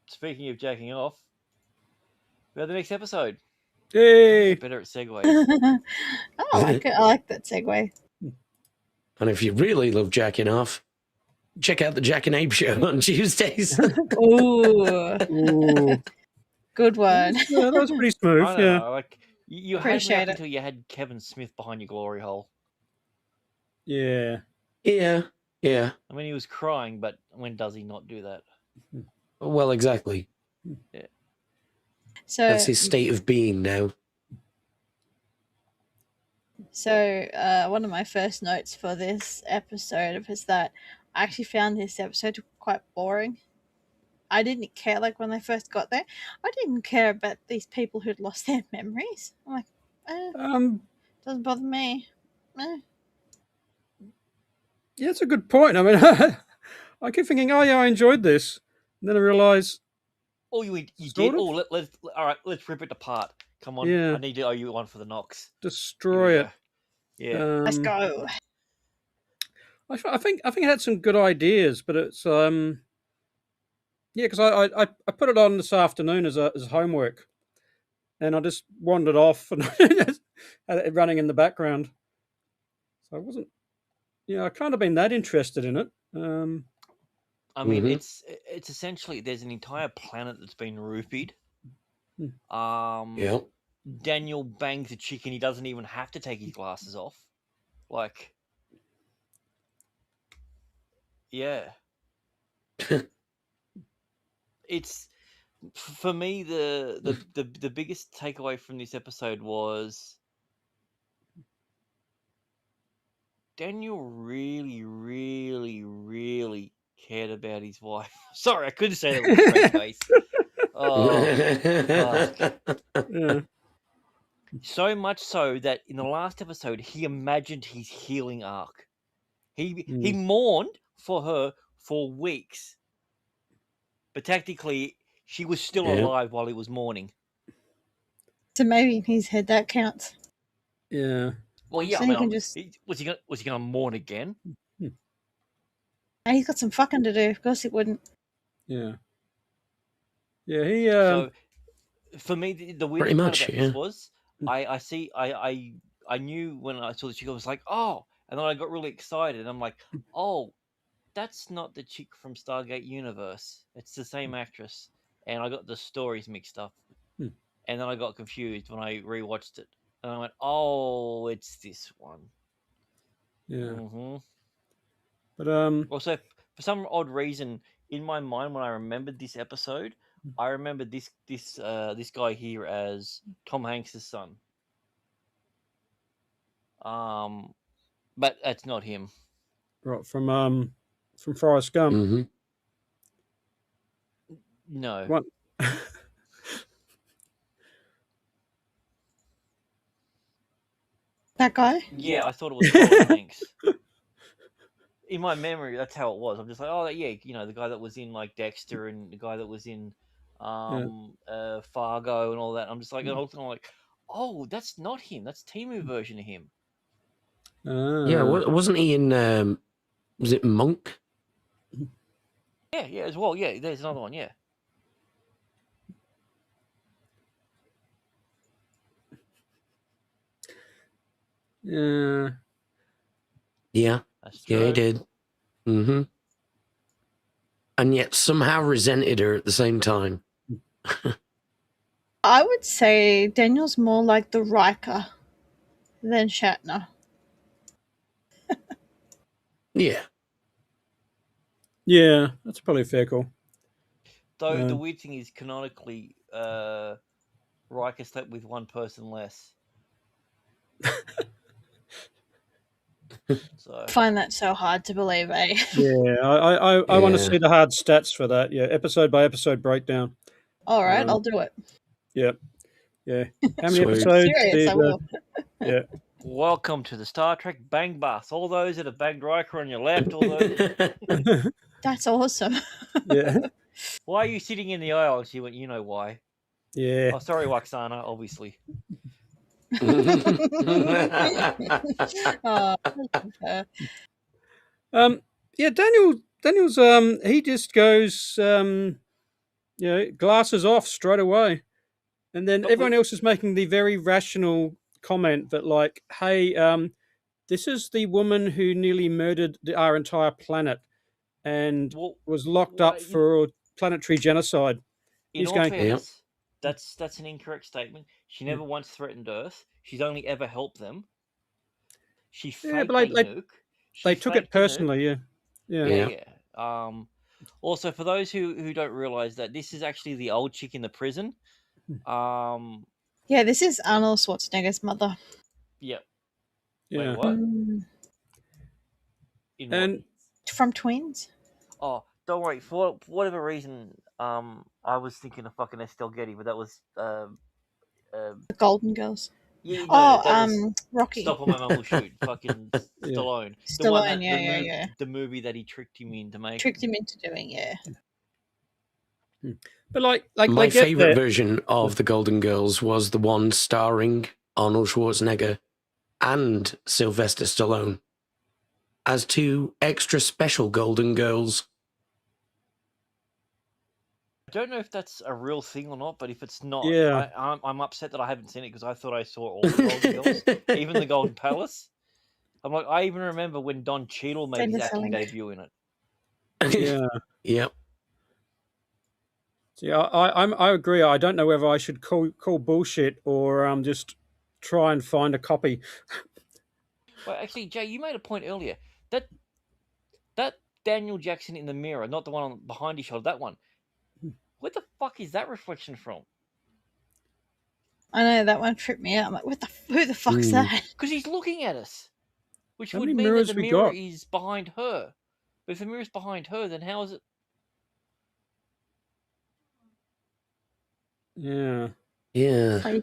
S4: Speaking of jacking off, we have the next episode.
S5: Yay!
S4: Better at segues.
S3: I like it. I like that segue.
S6: And if you really love jacking off, check out the Jack and Abe show on Tuesdays.
S3: Ooh.
S5: Ooh.
S3: Good one.
S5: Yeah, that was pretty smooth.
S4: I don't
S5: Yeah.
S4: know. Like you had me
S3: Appreciate
S4: up
S3: it.
S4: until you had Kevin Smith behind your glory hole.
S5: Yeah.
S6: Yeah. Yeah.
S4: I mean, he was crying, but when does he not do that?
S6: Well, exactly.
S4: Yeah.
S3: So
S6: That's his state of being now.
S3: One of my first notes for this episode was that I actually found this episode quite boring. I didn't care, like, when they first got there. I didn't care about these people who'd lost their memories. I'm like, doesn't bother me.
S5: Yeah, it's a good point. I mean, I keep thinking, oh yeah, I enjoyed this, and then I realise,
S4: Oh, you did.
S5: Sort of.
S4: Oh, all right. Let's rip it apart. Come on.
S5: Yeah.
S4: I need to owe you one for the knocks.
S5: destroy
S4: Here
S5: it.
S4: we go. Yeah.
S3: Let's go.
S5: I think it had some good ideas, but it's yeah, because I put it on this afternoon as homework, and I just wandered off and had it running in the background, so I wasn't. Yeah, I can't have been that interested in it.
S4: I mean, it's essentially there's an entire planet that's been roofied.
S6: Yeah.
S4: Daniel bangs a chick and he doesn't even have to take his glasses off. Like, yeah. It's for me the biggest takeaway from this episode was Daniel really, really, really cared about his wife. Sorry, I couldn't say that with a straight face. Oh, fuck.
S5: Yeah.
S4: So much so that in the last episode he imagined his healing arc. He mourned for her for weeks, but technically she was still alive while he was mourning.
S3: So maybe in his head that counts.
S5: Yeah.
S4: Well, yeah.
S3: So
S4: I
S3: he
S4: mean,
S3: can just-
S4: was he gonna mourn again?
S3: And he's got some fucking to do. Of course he wouldn't.
S5: Yeah. Yeah. He.
S4: So for me, the weird
S6: Pretty
S4: part
S6: much,
S4: about this was I knew when I saw the chick, I was like, oh, and then I got really excited. And I'm like, oh, that's not the chick from Stargate Universe. It's the same actress, and I got the stories mixed up. and then I got confused when I rewatched it, and I went, "Oh, it's this one."
S5: Yeah.
S4: hmm
S5: But
S4: Also, for some odd reason, in my mind, when I remembered this episode, I remembered this guy here as Tom Hanks's son. But that's not him.
S5: right from Forrest Gump.
S6: hmm
S4: No.
S5: What?
S3: That guy?
S4: Yeah, I thought it was Colin Hanks. In my memory, that's how it was. I'm just like, oh yeah, the guy that was in like Dexter and the guy that was in Fargo and all that. I'm just like, and I'm like, oh, that's not him. That's Timu version of him.
S6: Yeah,
S5: Ah.
S6: wasn't he in? Was it Monk?
S4: Yeah, as well. Yeah, there's another one. Yeah.
S5: Yeah.
S6: Yeah,
S4: That's
S6: yeah,
S4: true.
S6: he did. Mm-hmm. And yet somehow resented her at the same time.
S3: I would say Daniel's more like the Riker than Shatner.
S6: Yeah.
S5: Yeah, that's probably a fair call.
S4: Though the weird thing is, canonically, Riker slept with one person less. So
S3: I find that so hard to believe, eh?
S5: Yeah, I want to
S6: Yeah.
S5: see the hard stats for that. Yeah, episode by episode breakdown.
S3: All right, I'll do it.
S5: Yeah, yeah. How many
S6: Sweet.
S5: episodes
S3: Serious,
S5: did?
S3: I will.
S5: Yeah.
S4: welcome to the Star Trek Bang Bus. All those that have banged Riker on your left, all those.
S3: That's awesome.
S5: Yeah.
S4: Why are you sitting in the aisle? And she went, you know why.
S5: Yeah.
S4: Oh, sorry, Waxana, obviously.
S3: Oh,
S5: Yeah, Daniel's he just goes glasses off straight away. And then
S4: But
S5: everyone else is making the very rational comment that like, hey, this is the woman who nearly murdered our entire planet and
S4: well,
S5: was locked
S4: well,
S5: up for planetary genocide.
S4: in
S5: He's
S4: all
S5: going,
S4: fairness, that's an incorrect statement. She never once threatened Earth. She's only ever helped them. She faked
S5: but
S4: a nuke.
S5: they took it
S4: faked a nuke.
S5: personally, yeah.
S4: Yeah. Also, for those who don't realize that this is actually the old chick in the prison.
S3: yeah, this is Arnold Schwarzenegger's mother.
S4: Yep.
S5: Yeah.
S4: Wait, what?
S3: Mm,
S4: In
S5: And
S4: what?
S3: from Twins.
S4: Oh, don't worry. For whatever reason, I was thinking of fucking Estelle Getty, but that was
S3: The Golden Girls.
S4: yeah.
S3: Oh,
S4: that was
S3: Rocky.
S4: Stop or My Mum Will Shoot. Fucking
S5: Yeah.
S4: Stallone.
S3: Stallone,
S4: The movie that he tricked him into making.
S3: Tricked him into doing, yeah.
S5: but like
S6: My
S5: they get
S6: favorite
S5: there.
S6: version of the Golden Girls was the one starring Arnold Schwarzenegger and Sylvester Stallone as two extra special Golden Girls.
S4: I don't know if that's a real thing or not, but if it's not,
S5: Yeah.
S4: I'm upset that I haven't seen it because I thought I saw all the Golden Girls, even the Golden Palace. I'm like, I even remember when Don Cheadle made his acting debut in it.
S5: Yeah.
S6: Yep.
S5: See, I agree. I don't know whether I should call bullshit or just try and find a copy.
S4: Well, actually, Jay, you made a point earlier that Daniel Jackson in the mirror, not the one on behind his shoulder, that one. Where the fuck is that reflection from?
S3: I know, that one tripped me out. I'm like, who the fuck's that?
S4: Because he's looking at us, which
S5: How
S4: would
S5: many
S4: mean that
S5: mirrors
S4: the
S5: we
S4: mirror
S5: got?
S4: is behind her. But if the mirror's behind her, then how is it?
S5: Yeah.
S6: Yeah.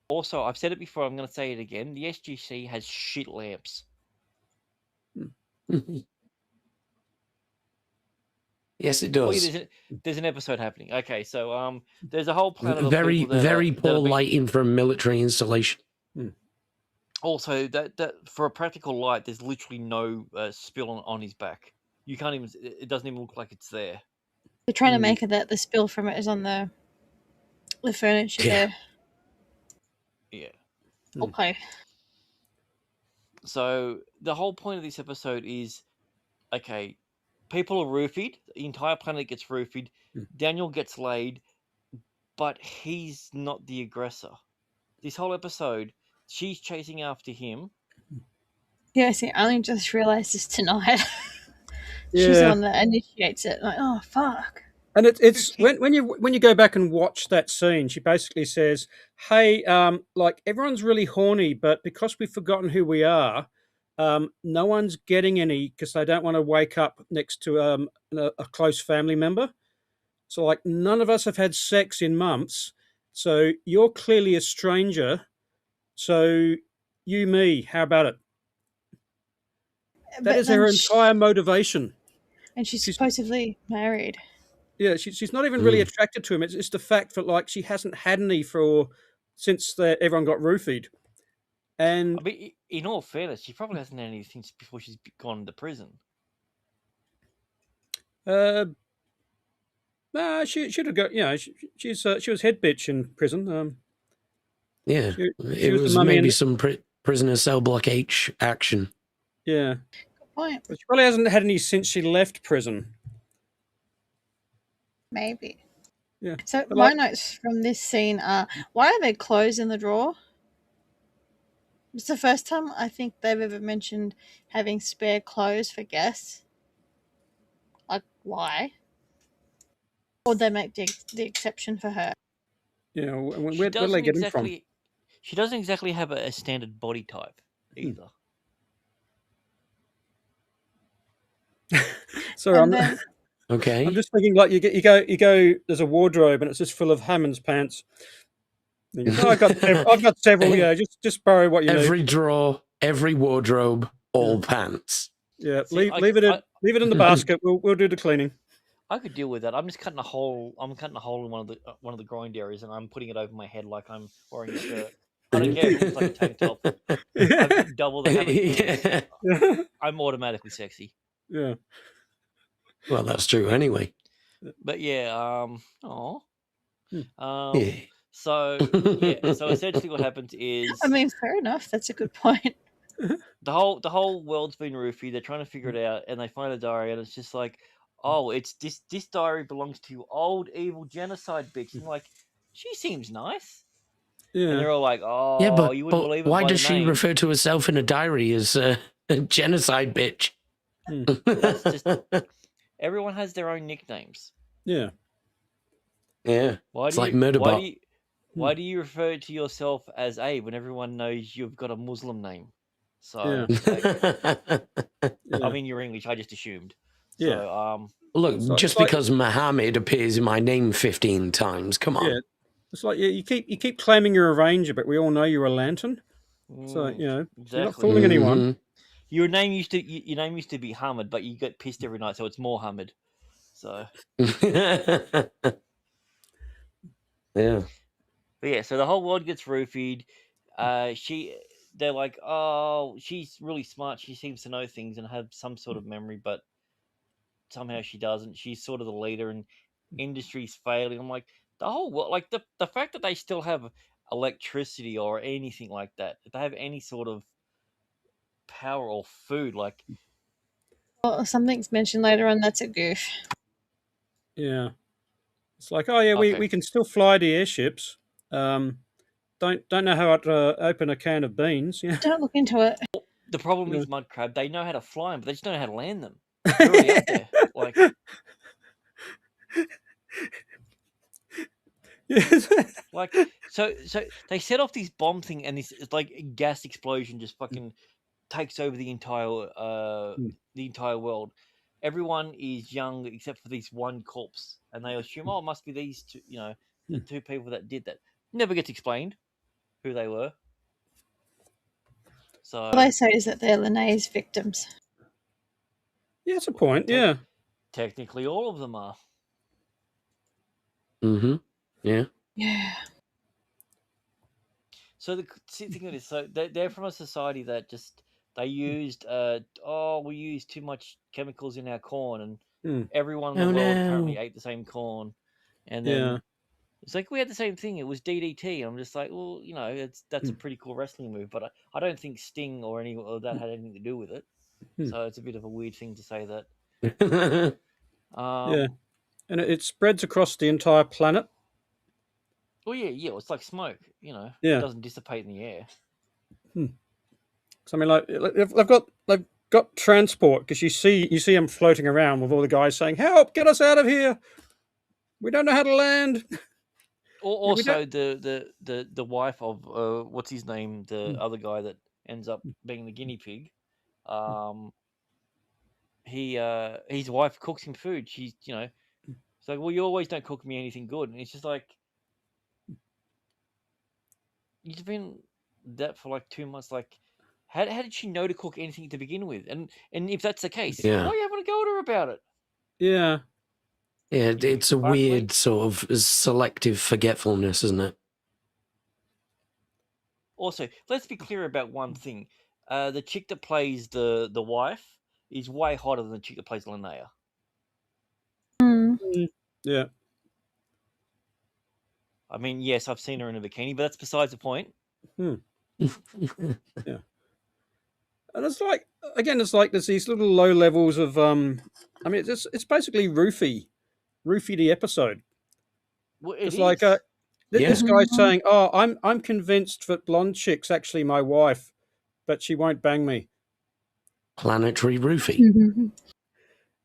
S4: Also, I've said it before, I'm going to say it again. The SGC has shit lamps.
S6: Yes, it
S4: Oh,
S6: does.
S4: yeah, there's an episode happening. Okay, so there's a whole planet of
S6: Very,
S4: people that
S6: very
S4: that
S6: poor
S4: have been-
S6: lighting for a military installation.
S4: Also, that for a practical light, there's literally no spill on his back. You can't even. It doesn't even look like it's there.
S3: They're trying to make it that the spill from it is on the furniture
S6: Yeah.
S3: there.
S4: Yeah.
S3: Okay.
S4: So the whole point of this episode is, okay, people are roofied. The entire planet gets roofied. Daniel gets laid. but he's not the aggressor. This whole episode, she's chasing after him.
S3: Yes, I only just realised this tonight. She's the
S5: Yeah.
S3: one that initiates it. Like, oh fuck.
S5: And it's when you go back and watch that scene, she basically says, "Hey, like everyone's really horny, but because we've forgotten who we are, no one's getting any because they don't want to wake up next to a close family member. So like none of us have had sex in months. So you're clearly a stranger. So you, me, how about it? That
S3: But
S5: is her
S3: then
S5: entire motivation.
S3: and she's
S5: She's
S3: supposedly married.
S5: Yeah, she's not even really attracted to him. It's the fact that like she hasn't had any since everyone got roofied, and
S4: I mean, in all fairness, she probably hasn't had any since before she's gone into prison.
S5: she should have got. You know, she was head bitch in prison.
S6: Yeah,
S5: she
S6: it
S5: was
S6: was
S5: the mummy
S6: maybe
S5: in-
S6: some prisoner cell block H action.
S5: Yeah,
S3: Good point.
S5: but she probably hasn't had any since she left prison.
S3: Maybe.
S5: Yeah.
S3: So
S5: But
S3: my
S5: like,
S3: notes from this scene are: why are there clothes in the drawer? It's the first time I think they've ever mentioned having spare clothes for guests. Like, why? Or they make the exception for her?
S5: you know, where
S4: She
S5: do they
S4: doesn't
S5: get him from?
S4: exactly. She doesn't exactly have a standard body type either.
S5: Sorry,
S3: And then
S6: Okay.
S5: I'm just thinking like you go. There's a wardrobe and it's just full of Hammond's pants. And you go, I've got several. Yeah, just borrow what you need.
S6: Every drawer, every wardrobe, all pants.
S5: Yeah,
S4: See,
S5: leave it in the basket. We'll do the cleaning.
S4: I could deal with that. I'm just cutting a hole. I'm cutting a hole in one of the groin areas, and I'm putting it over my head like I'm wearing a shirt. I don't care if it looks like a tank top. I've got double the Hammond pants.
S5: Yeah.
S4: I'm automatically sexy.
S5: Yeah.
S6: Well, that's true anyway.
S4: But yeah,
S6: Yeah.
S4: so yeah, so essentially what happens is
S3: I mean, fair enough. That's a good point.
S4: the whole world's been roofied. They're trying to figure it out, and they find a diary, and it's just like, oh, it's this diary belongs to old evil genocide bitch. And like, she seems nice. And
S5: Yeah.
S4: they're all like, oh,
S6: Yeah, but,
S4: you wouldn't believe it
S6: why
S4: by
S6: does
S4: the
S6: she
S4: name.
S6: refer to herself in a diary as a genocide bitch?
S4: That's just everyone has their own nicknames.
S5: Yeah.
S6: Yeah.
S4: Why
S6: It's
S4: do
S6: like
S4: you
S6: Murderbot.
S4: why do you refer to yourself as Abe when everyone knows you've got a Muslim name? So like, I mean, you're English. I just assumed. So
S5: Yeah.
S6: Look,
S5: So
S6: just
S5: it's like-
S6: because Muhammad appears in my name 15 times, come on.
S5: Yeah. It's like you keep claiming you're a ranger, but we all know you're a lantern. So you know you're not
S4: exactly.
S5: fooling anyone.
S4: Your name used to be Hamid, but you get pissed every night, so it's more Hamid. So
S6: Yeah.
S4: but yeah, so the whole world gets roofied. They're like, oh, she's really smart. She seems to know things and have some sort of memory, but somehow she doesn't. She's sort of the leader, and industry's failing. I'm like, the whole world, like the fact that they still have electricity or anything like that, if they have any sort of power or food, like
S3: Well, something's mentioned later on. That's a goof.
S5: Yeah. It's like, oh yeah,
S4: Okay.
S5: we can still fly the airships. Don't know how to open a can of beans. Yeah.
S3: Don't look into it.
S4: the problem
S5: Yeah.
S4: is mud crab. They know how to fly them, but they just don't know how to land them. They're already up there. Like,
S5: Yes.
S4: like so they set off this bomb thing, and this like gas explosion just fucking takes over the entire world. Everyone is young except for this one corpse, and they assume, oh, it must be these two, the two people that did that. Never gets explained who they were. So
S3: All they say is that they're Linnaeus victims.
S5: Yeah, that's a point. Yeah.
S4: technically, all of them are.
S6: Mm-hmm. Yeah.
S3: Yeah.
S4: So the thing is, so they're from a society that just they used we used too much chemicals in our corn, and everyone in the world apparently ate the same corn, and then it's like we had the same thing. It was DDT, and I'm just like, well, that's a pretty cool wrestling move, but I don't think Sting or any of that had anything to do with it. So it's a bit of a weird thing to say that.
S5: Yeah. And it spreads across the entire planet.
S4: Well, yeah, it's like smoke. It
S5: Yeah.
S4: doesn't dissipate in the air.
S5: So I mean, like they've got transport because you see them floating around with all the guys saying, "Help! Get us out of here! We don't know how to land." Yeah, we don't.
S4: Also, the wife of what's his name, the other guy that ends up being the guinea pig, his wife cooks him food. She's it's like, well, you always don't cook me anything good, and it's just like you've been that for like 2 months. Like, how did she know to cook anything to begin with? And if that's the case,
S6: Yeah.
S4: why are you having to go to her about it?
S5: Yeah.
S6: Yeah,
S4: You
S6: it's a
S4: fuck me.
S6: weird sort of selective forgetfulness, isn't it?
S4: Also, let's be clear about one thing: the chick that plays the wife is way hotter than the chick that plays Linnea.
S5: Yeah.
S4: I mean, yes, I've seen her in a bikini, but that's besides the point.
S5: Yeah. And it's like again, it's like there's these little low levels of I mean, it's basically roofie the episode.
S4: Well, it
S5: It's
S4: is.
S5: like
S6: Yeah.
S5: this guy's saying, "Oh, I'm convinced that blonde chick's actually my wife, but she won't bang me."
S6: Planetary roofie.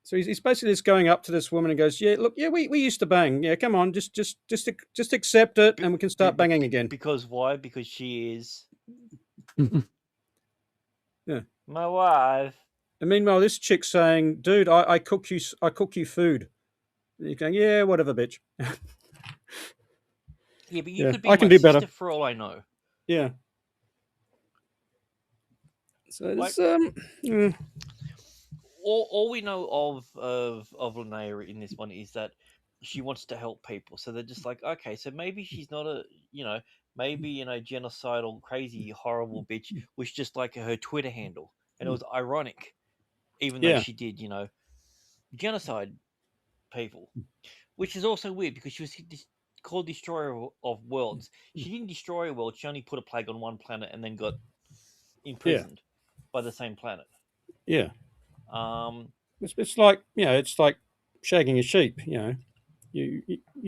S5: So he's basically just going up to this woman and goes, "Yeah, look, yeah, we used to bang. Yeah, come on, just accept it, and we can start banging again."
S4: Because why? Because she is
S5: Yeah.
S4: my wife.
S5: And meanwhile, this chick's saying, "Dude, I cook you food." And you're going, "Yeah, whatever, bitch."
S4: Yeah, but you
S5: Yeah,
S4: could be
S5: I can
S4: my
S5: do
S4: sister
S5: better.
S4: for all I know.
S5: Yeah. So
S4: Like,
S5: it's
S4: all we know of Linnea in this one is that she wants to help people. So they're just like, okay, so maybe she's not maybe genocidal, crazy, horrible bitch was just like her Twitter handle, and it was ironic, even though
S5: yeah,
S4: she did genocide people, which is also weird because she was called Destroyer of Worlds. She didn't destroy a world; she only put a plague on one planet and then got imprisoned by the same planet.
S5: yeah.
S4: Um,
S5: It's like it's like shagging a sheep. You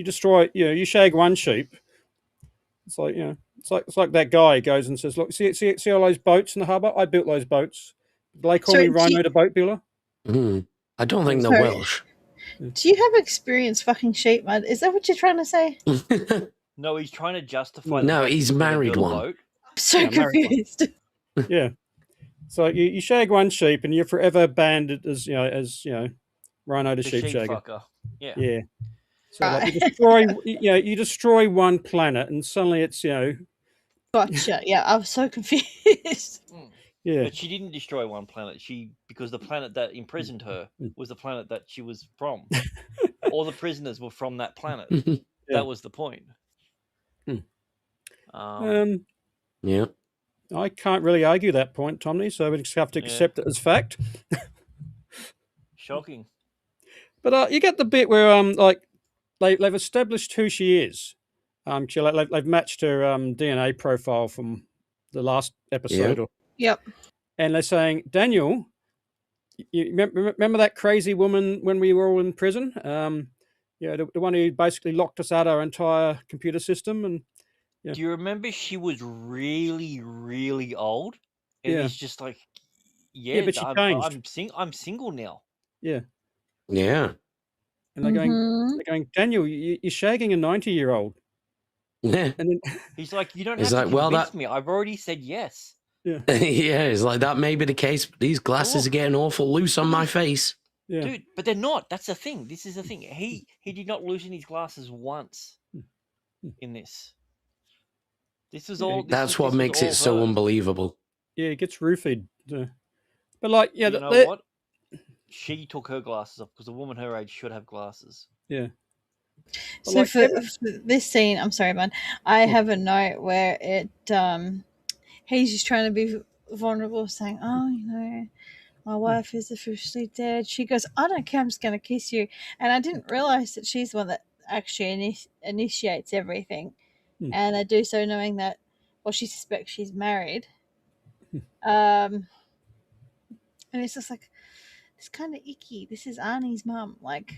S5: destroy. You shag one sheep. It's like it's like that guy goes and says, "Look, see all those boats in the harbour? I built those boats. They call me
S3: Sorry,
S5: Rhino the boat builder."
S6: I don't think they're
S3: Sorry.
S6: Welsh.
S3: do you have experience fucking sheep mud? Is that what you're trying to say?
S4: no, he's trying to justify the
S6: No,
S4: fact
S6: he's
S4: he couldn't
S6: married
S4: build a
S6: one.
S4: boat.
S3: I'm so
S5: Yeah, married one.
S3: confused.
S5: Yeah. So you shag one sheep and you're forever banned as Rhino the
S4: The
S5: sheep
S4: sheep
S5: shagger.
S4: fucker. Yeah.
S5: Yeah. So like
S3: Right.
S5: you destroy one planet and suddenly it's
S3: Gotcha. Yeah, I was so confused.
S5: yeah.
S4: But she didn't destroy one planet. Because the planet that imprisoned her was the planet that she was from. All the prisoners were from that planet.
S5: Yeah.
S4: That was the point.
S6: Yeah.
S5: I can't really argue that point, Tommy, so we just have to accept it as fact.
S4: Shocking.
S5: But you get the bit where like they've established who she is. They've matched her DNA profile from the last episode,
S3: Yep.
S5: and they're saying, Daniel, you remember that crazy woman when we were all in prison? The one who basically locked us out our entire computer system, and
S4: Do you remember she was really, really old? And
S5: Yeah.
S4: it's just like,
S5: Yeah, but she changed.
S4: I'm single now.
S5: Yeah,
S6: Yeah.
S5: and they're going, Daniel, you're shagging a 90-year-old,
S6: Yeah.
S5: and then
S4: He's like, you don't
S6: He's
S4: have to
S6: like, well,
S4: convince me. I've already said yes.
S5: yeah,
S6: yeah, it's like that may be the case, but these glasses are getting awful loose on my face.
S5: yeah,
S4: Dude, but they're not. That's the thing. This is the thing. He did not loosen his glasses once in this. This is all.
S6: That's what makes it so unbelievable.
S5: yeah, it gets roofied. But like, yeah,
S4: You know what? She took her glasses off because a woman her age should have glasses.
S5: Yeah. But
S3: So
S5: like,
S3: for this scene, I'm sorry, man. I have a note where he's just trying to be vulnerable, saying, "Oh, my wife is officially dead." She goes, "I don't care. I'm just going to kiss you." And I didn't realize that she's the one that actually initiates everything, and I do so knowing that, well, she suspects she's married. And it's just like, it's kind of icky. This is Arnie's mum, like,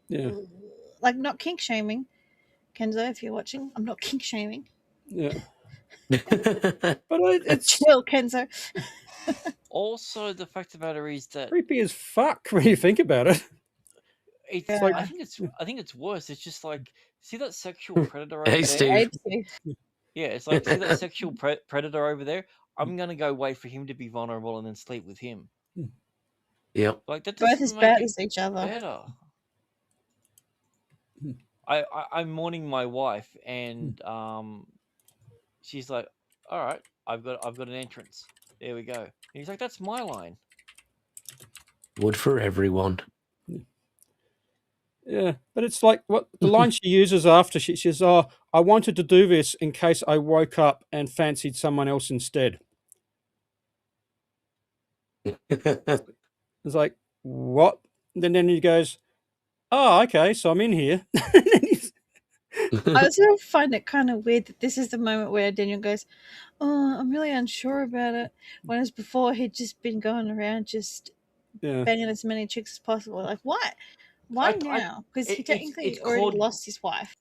S5: yeah,
S3: like not kink shaming, Kenzo, if you're watching. I'm not kink shaming.
S5: Yeah. But it's
S3: Chill, Kenzo.
S4: Also, the fact of the matter is that
S5: creepy as fuck when you think about it.
S4: it's.
S3: Yeah.
S4: I think it's worse. It's just like, see that sexual predator over
S6: Hey,
S4: there?
S6: Steve.
S3: Abe Steve.
S4: Yeah, it's like, see that sexual predator over there? I'm gonna go wait for him to be vulnerable and then sleep with him.
S6: Yep.
S4: Like that
S3: Both
S4: doesn't
S3: as
S4: make
S3: bad
S4: it
S3: as each other.
S4: better. I'm mourning my wife, and she's like, "All right, I've got an entrance. There we go." And he's like, "That's my line."
S6: Wood for everyone.
S5: Yeah, but it's like what the line she uses after she says, "Oh, I wanted to do this in case I woke up and fancied someone else instead." It's like, what? And then he goes, "Oh, okay, so I'm in here."
S3: I also find it kind of weird that this is the moment where Daniel goes, "Oh, I'm really unsure about it." Whereas before he'd just been going around just
S5: Yeah,
S3: banging as many chicks as possible. Like, why? Why
S4: I-
S3: now? Because he
S4: it's
S3: technically already
S4: called
S3: lost his wife.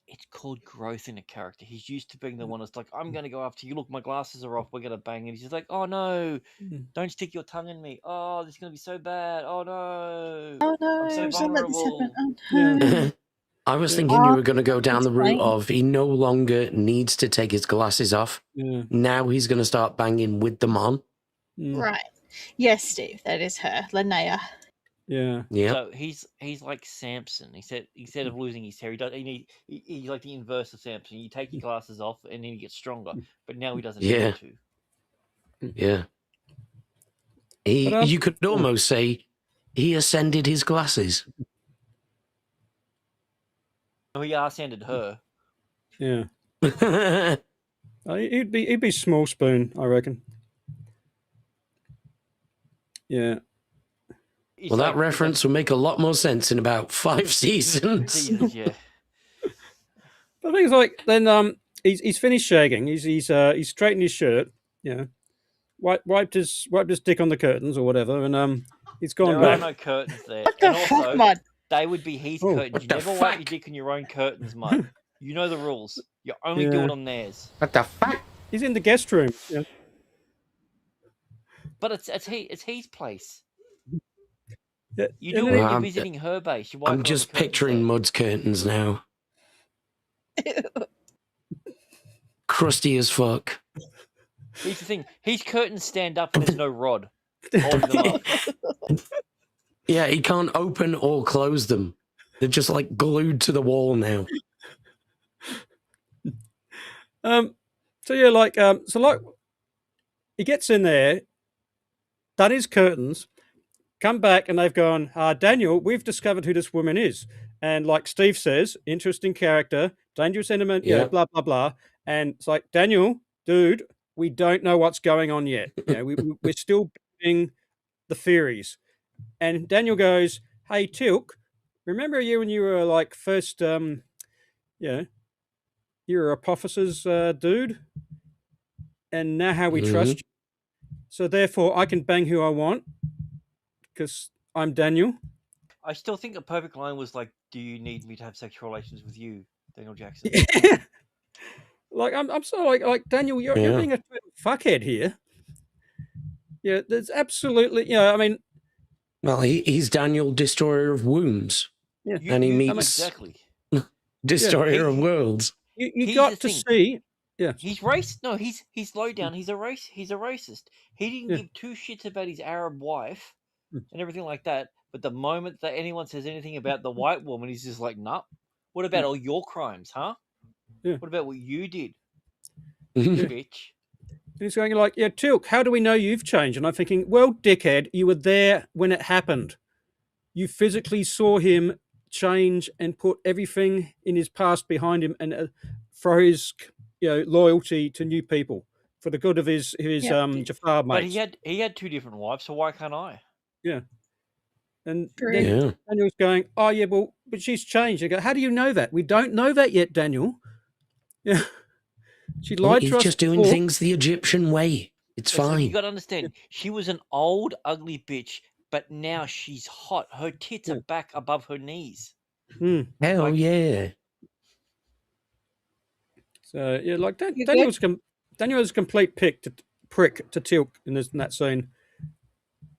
S4: it's called growth in a character. He's used to being the one that's like, "I'm gonna go after you. Look, my glasses are off. We're gonna bang." And he's just like, "Oh no, don't stick your tongue in me. Oh, this is gonna be so bad. Oh no,
S3: Oh no,
S4: I'm so
S3: I'm so let this happen.
S4: vulnerable."
S3: Oh no.
S6: I was
S5: Yeah.
S6: thinking you were going to go down
S3: It's
S6: the route
S3: fine.
S6: of he no longer needs to take his glasses off.
S5: Yeah.
S6: Now he's going to start banging with them on.
S3: Right. Yes, Steve, that is her, Linnea.
S5: Yeah.
S6: Yeah.
S4: So he's like Samson. He said instead of losing his hair, he's like the inverse of Samson. You take your glasses off and then he gets stronger. But now he doesn't
S6: Yeah.
S4: need to.
S6: Yeah.
S5: But,
S6: You could almost say he ascended his glasses.
S4: Oh, he arse-handed her.
S5: Yeah. He'd be small spoon, I reckon. Yeah.
S4: It's
S6: Well,
S4: like-
S6: that reference will make a lot more sense in about 5 seasons.
S4: seasons, yeah.
S5: But things like then he's finished shagging. He's straightened his shirt. Yeah. Wiped his dick on the curtains or whatever, and he's gone
S4: There are
S5: back.
S4: no curtains there.
S3: What the
S4: And
S3: fuck,
S4: also,
S3: Mud?
S4: they would be his
S5: Oh,
S4: curtains.
S6: what
S4: You
S6: the
S4: never wipe your
S6: fuck?
S4: dick on your own curtains, Mud. You know the rules. You only do
S5: Yeah.
S4: it on theirs.
S6: What the fuck?
S5: He's in the guest room. Yeah.
S4: But it's his place.
S5: Yeah,
S4: You
S5: and
S4: do it
S5: then
S4: when
S6: Well,
S4: you're
S6: I'm-
S4: visiting her base. You wipe it
S6: I'm
S4: on
S6: just
S4: the curtains
S6: picturing
S4: there.
S6: Mud's curtains now. Crusty as fuck.
S4: Here's the thing. His curtains stand up and there's no rod holding them up.
S6: Yeah, he can't open or close them. They're just like glued to the wall now.
S5: So yeah, like he gets in there, done his curtains, come back, and they've gone, Daniel, we've discovered who this woman is. And like Steve says, interesting character, dangerous element,
S6: Yeah.
S5: blah blah blah. And it's like, Daniel, dude, we don't know what's going on yet. We're still building the theories. And Daniel goes, "Hey Tilk, remember you when you were like first you were Apophysis dude? And now how we trust you. So therefore I can bang who I want because I'm Daniel."
S4: I still think the perfect line was like, "Do you need me to have sexual relations with you, Daniel Jackson?"
S5: Like I'm so like Daniel, you're
S6: Yeah.
S5: being a fuckhead here. Yeah, there's absolutely I mean,
S6: Well, he's Daniel, Destroyer of Wounds.
S5: yeah.
S6: And he meets
S4: exactly.
S6: Destroyer of Worlds.
S5: You
S4: Here's
S5: got
S4: the
S5: to
S4: thing.
S5: see. Yeah.
S4: He's racist. No, he's low down. He's a racist. He didn't
S5: Yeah.
S4: give two shits about his Arab wife and everything like that. But the moment that anyone says anything about the white woman, he's just like, "Nah. What about all your crimes, huh?
S5: Yeah.
S4: What about what you did,
S6: Yeah.
S4: bitch?"
S5: And he's going like, "Yeah, Tilk, how do we know you've changed?" And I'm thinking, well, dickhead, you were there when it happened. You physically saw him change and put everything in his past behind him and for his loyalty to new people, for the good of his Jafar
S4: But
S5: mates.
S4: he had two different wives, so why can't I?
S5: Yeah. And
S3: True.
S5: then
S6: Yeah.
S5: Daniel's going, "Oh yeah, well, but she's changed." I go, "How do you know that? We don't know that yet, Daniel." Yeah. She lied
S6: He's
S5: to us
S6: just doing
S5: before.
S6: things the Egyptian way. It's
S4: It's like,
S6: fine.
S4: you got to understand, she was an old, ugly bitch, but now she's hot. Her tits are back above her knees.
S5: Hmm.
S6: Hell
S4: Like-
S6: yeah.
S5: So yeah, like
S3: You
S5: Daniel's a complete prick to Tilk in that scene,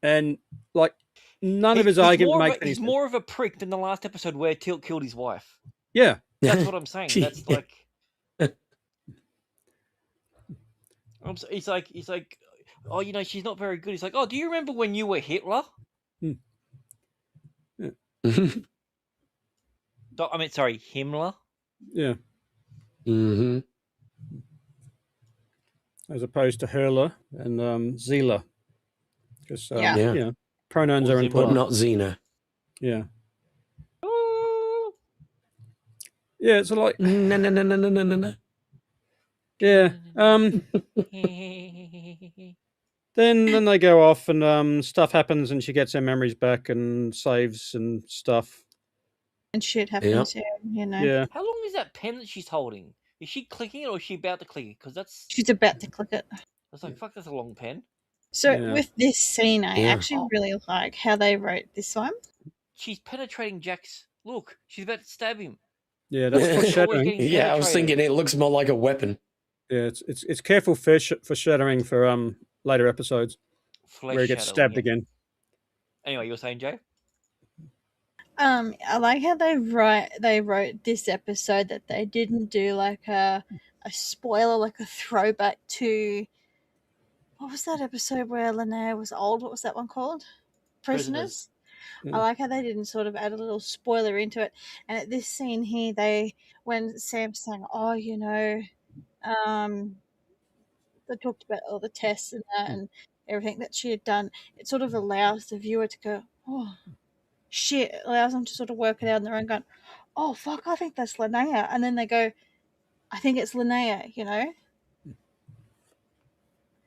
S5: and like none of his argument makes any
S4: he's
S5: sense.
S4: more of a prick than the last episode where Tilt killed his wife.
S5: Yeah,
S4: That's what I'm saying. That's
S6: Yeah.
S4: like he's like, oh, you know, she's not very good. He's like, oh, do you remember when you were Hitler? I mean, sorry, Himmler.
S5: yeah.
S6: hmm
S5: As opposed to Hurler and Zila, because
S3: Yeah.
S6: Yeah.
S5: you know, pronouns
S4: Or
S5: are
S4: Zimla.
S6: But
S5: important.
S6: not Xena.
S5: Yeah,
S4: Ooh.
S5: yeah. So like,
S6: No.
S5: yeah. Then they go off and stuff happens, and she gets her memories back and saves and stuff.
S3: And shit happens here, you know.
S5: Yeah,
S4: How long is that pen that she's holding? Is she clicking it or is she about to click it? Because that's
S3: She's about to click it.
S4: like, fuck, that's a long pen.
S3: So
S5: Yeah.
S3: with this scene, I
S6: Yeah.
S3: actually really like how they wrote this one.
S4: She's penetrating Jack's. Look, she's about to stab him.
S5: yeah. That's
S6: She's
S4: always
S5: foreshadowing.
S4: getting
S6: Yeah, I was
S4: penetrated.
S6: thinking it looks more like a weapon.
S5: Yeah, it's careful foreshadowing for later episodes where he gets
S4: Flesh
S5: stabbed
S4: shadowing, yeah.
S5: again.
S4: Anyway, you're saying, Jay?
S3: I like how they wrote this episode that they didn't do like a spoiler, like a throwback to what was that episode where Linnea was old? What was that one called? Prisoners. I like how they didn't sort of add a little spoiler into it. And at this scene here, when Sam's saying, "Oh, you know," they talked about all the tests and that and everything that she had done. It sort of allows the viewer to go, "Oh, shit!" It allows them to sort of work it out on their own, going, "Oh, fuck, I think that's Linnea," and then they go, "I think it's Linnea," you know.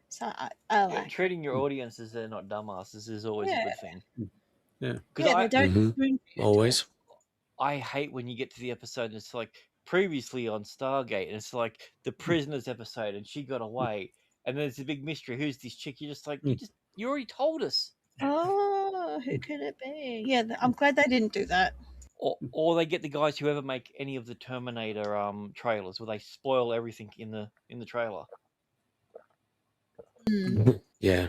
S3: So I like
S4: treating your audience as they're not dumbasses is always a good thing.
S5: Yeah.
S4: Because
S3: they don't spoon feed it to
S6: Always.
S3: us.
S4: I hate when you get to the episode and it's like previously on Stargate and it's like the prisoners episode and she got away and then it's a big mystery. Who's this chick? You're just like, you already told us.
S3: Oh, who could it be? Yeah, I'm glad they didn't do that.
S4: Or they get the guys who ever make any of the Terminator trailers where they spoil everything in the trailer.
S6: Yeah.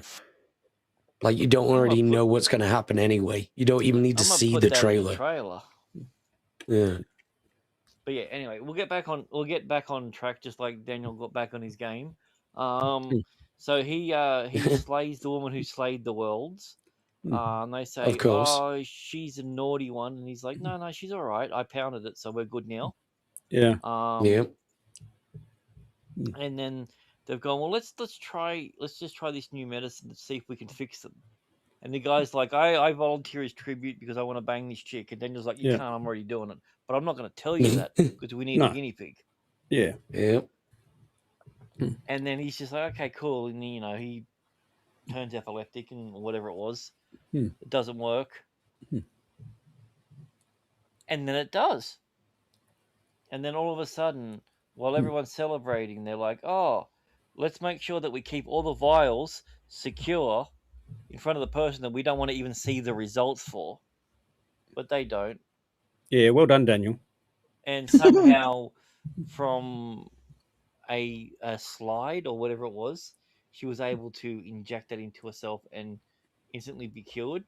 S6: Like you don't already know what's going to happen anyway. You don't even need to see the trailer. Yeah.
S4: But yeah, anyway, we'll get back on track just like Daniel got back on his game. So he slays the woman who slayed the worlds. And they say,
S6: Of course.
S4: "Oh, she's a naughty one," and he's like, "No, she's all right. I pounded it, so we're good now."
S5: Yeah.
S6: Yeah.
S4: And then they've gone, "Well, let's just try this new medicine to see if we can fix them." And the guy's like, I volunteer as tribute because I want to bang this chick. And Daniel's like, you can't, I'm already doing it. But I'm not going to tell you that because we need a guinea pig.
S5: Yeah.
S6: Yeah.
S4: And then he's just like, okay, cool. And you know, he turns epileptic and whatever it was. It doesn't work. And then it does. And then all of a sudden, while everyone's celebrating, they're like, oh, let's make sure that we keep all the vials secure in front of the person that we don't want to even see the results for. But they don't.
S5: Yeah, well done, Daniel.
S4: And somehow from a slide or whatever it was, she was able to inject that into herself and instantly be cured.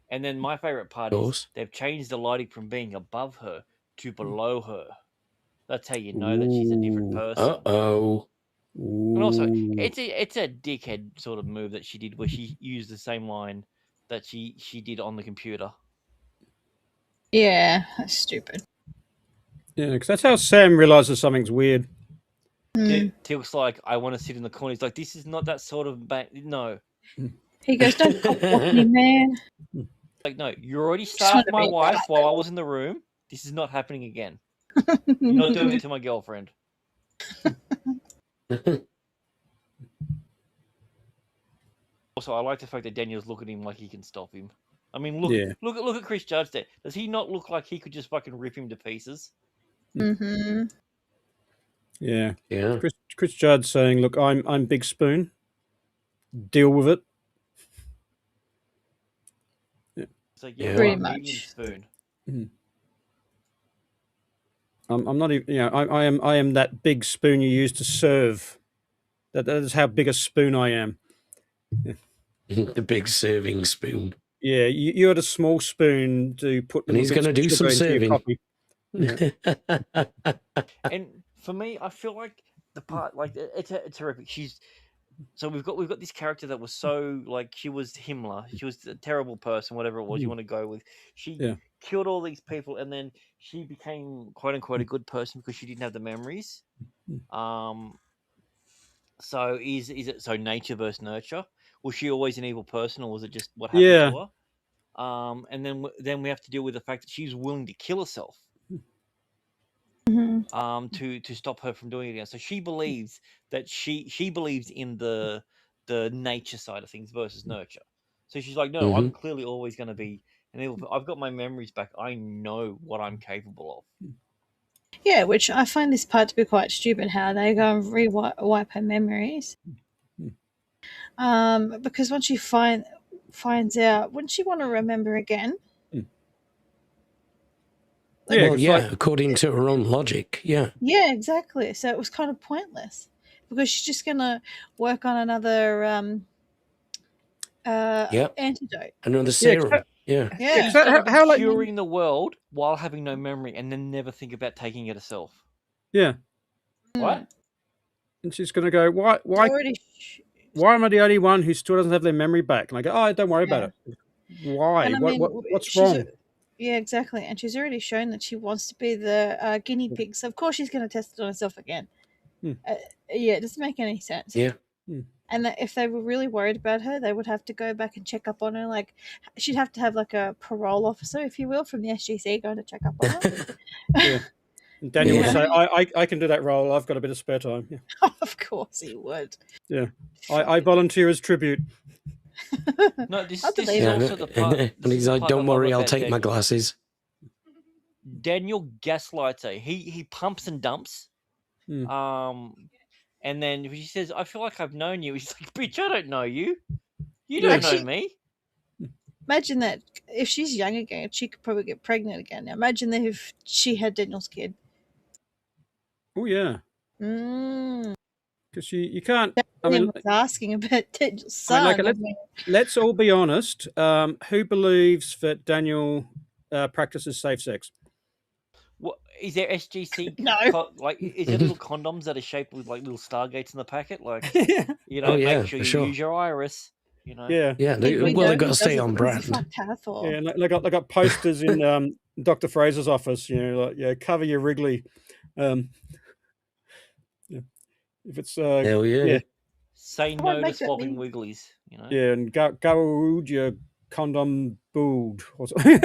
S4: And then my favorite part is they've changed the lighting from being above her to below her. That's how you know that she's a different person.
S6: Uh-oh.
S4: And also, it's a dickhead sort of move that she did where she used the same line that she did on the computer.
S3: Yeah, that's stupid.
S5: Yeah, because that's how Sam realizes something's weird.
S4: Tilk's like, I want to sit in the corner. He's like, this is not that sort of no.
S3: He goes, "Don't talk to me, man."
S4: Like, no, you already stabbed my wife while I was in the room. This is not happening again. You're not doing it to my girlfriend. Also, I like the fact that Daniel's looking at him like he can stop him. I mean, look at Chris Judge there. Does he not look like he could just fucking rip him to pieces?
S3: Mm-hmm.
S5: Yeah.
S6: Yeah.
S5: Chris Judd saying, "Look, I'm Big Spoon. Deal with it."
S4: It's like,
S3: Pretty
S4: I'm
S3: much.
S4: Medium Spoon.
S5: I'm not even. I am that big spoon you use to serve. That is how big a spoon I am.
S6: The big serving spoon.
S5: Yeah, you're the small spoon to put
S6: And
S5: little
S6: he's
S5: bits
S6: going to
S5: of
S6: do
S5: sugar
S6: some
S5: into your
S6: serving.
S5: coffee. Yeah.
S4: And for me, I feel like the part like it's horrific. So we've got this character that was so like she was Himmler. She was a terrible person, whatever it was you want to go with. She
S5: Yeah.
S4: killed all these people, and then she became quote unquote a good person because she didn't have the memories. So is it so nature versus nurture? Was she always an evil person, or was it just what happened
S5: Yeah.
S4: to her? And then we have to deal with the fact that she's willing to kill herself. To stop her from doing it again. So she believes that she believes in the nature side of things versus nurture. So she's like, no, I'm clearly always going to be an evil. I've got my memories back. I know what I'm capable of.
S3: Yeah, which I find this part to be quite stupid. How they go and wipe her memories. Because once she finds out, wouldn't she want to remember again?
S5: Yeah,
S6: Well,
S5: 'cause,
S6: yeah,
S5: like,
S6: according to her own logic, yeah.
S3: Yeah, exactly. So it was kind of pointless because she's just gonna work on another
S6: Yep.
S3: antidote.
S6: Another serum. Yeah.
S3: Yeah.
S4: She's going to be
S5: how like
S4: curing the world while having no memory, and then never think about taking it herself.
S5: yeah,
S4: What?
S5: and she's going to go, why
S3: Already.
S5: why am I the only one who still doesn't have their memory back? And I go, oh, don't worry
S3: Yeah.
S5: about it. Why?
S3: And I mean,
S5: What's
S3: she's
S5: wrong?
S3: yeah, exactly. And she's already shown that she wants to be the guinea pig. So of course she's going to test it on herself again. Yeah, it doesn't make any sense.
S6: Yeah.
S3: And that if they were really worried about her, they would have to go back and check up on her. Like she'd have to have like a parole officer, if you will, from the SGC going to check up on her.
S5: Yeah. And Daniel would
S6: Yeah.
S5: say, I can do that role. I've got a bit of spare time. Yeah.
S3: Of course he would.
S5: Yeah. I volunteer as tribute.
S4: No, this
S3: I
S4: is
S3: believe it.
S4: also the part.
S6: And
S4: this is
S6: he's
S4: the
S6: like,
S4: part I
S6: don't
S4: love
S6: worry, I'll
S4: about
S6: take my
S4: Daniel.
S6: glasses.
S4: Daniel gaslights her. He pumps and dumps. And then she says, "I feel like I've known you." He's like, "Bitch, I don't know you. You don't know
S3: Actually-
S4: me."
S3: Imagine that if she's young again, she could probably get pregnant again. Now imagine that if she had Daniel's kid.
S5: Oh yeah,
S3: Mm.
S5: because you can't. I
S3: Daniel
S5: mean,
S3: was asking about Daniel's son.
S5: like, let's all be honest. Who believes that Daniel practices safe sex?
S4: What is there SGC?
S3: No.
S4: Like, is there little condoms that are shaped with like little stargates in the packet? Like, you know,
S6: Oh, yeah,
S4: make sure
S6: for
S4: you
S6: sure.
S4: use your iris. You know.
S5: Yeah,
S6: Yeah,
S3: We
S6: well,
S3: know
S6: they've got
S3: he
S6: to stay
S3: does it
S6: on
S3: because he
S6: brand.
S3: fucked Hathor.
S5: yeah. And they got posters in Dr. Fraser's office. You know, like, yeah, cover your Wrigley. Yeah. If it's
S6: Hell yeah.
S5: yeah,
S4: Say
S3: I won't
S4: no to
S3: make that
S4: swapping
S3: mean-
S4: wigglies. You know.
S5: yeah, and go your condom booed. Or something.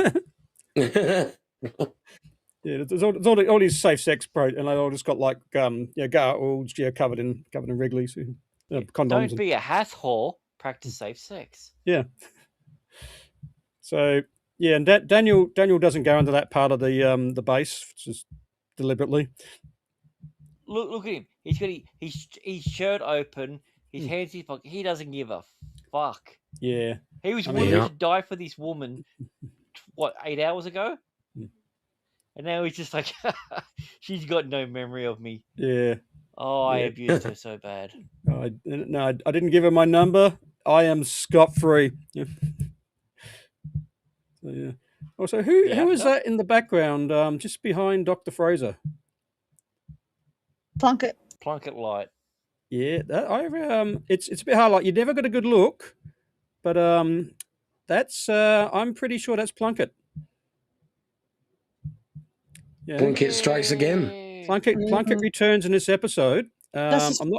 S5: Yeah, there's all these safe sex and they all just got like covered in Wrigley's condoms.
S4: Don't be a Hathor. Practice safe sex.
S5: Yeah. So yeah, and Daniel doesn't go into that part of the base just deliberately.
S4: Look at him. He's got his shirt open. His hands in his pocket. He doesn't give a fuck.
S5: Yeah.
S4: He was
S5: I mean,
S4: willing to die for this woman. What, 8 hours ago? And now he's just like, she's got no memory of me.
S5: Yeah.
S4: Oh, I abused her so bad.
S5: I didn't give her my number. I am scot-free. Yeah. So, yeah. Also, who is that in the background, just behind Dr. Fraser?
S3: Plunkett.
S4: Plunkett Light.
S5: Yeah, it's a bit hard. Like, you never got a good look, but that's I'm pretty sure that's Plunkett. Yeah.
S6: Plunkett strikes again.
S5: Plunkett returns in this episode. I'm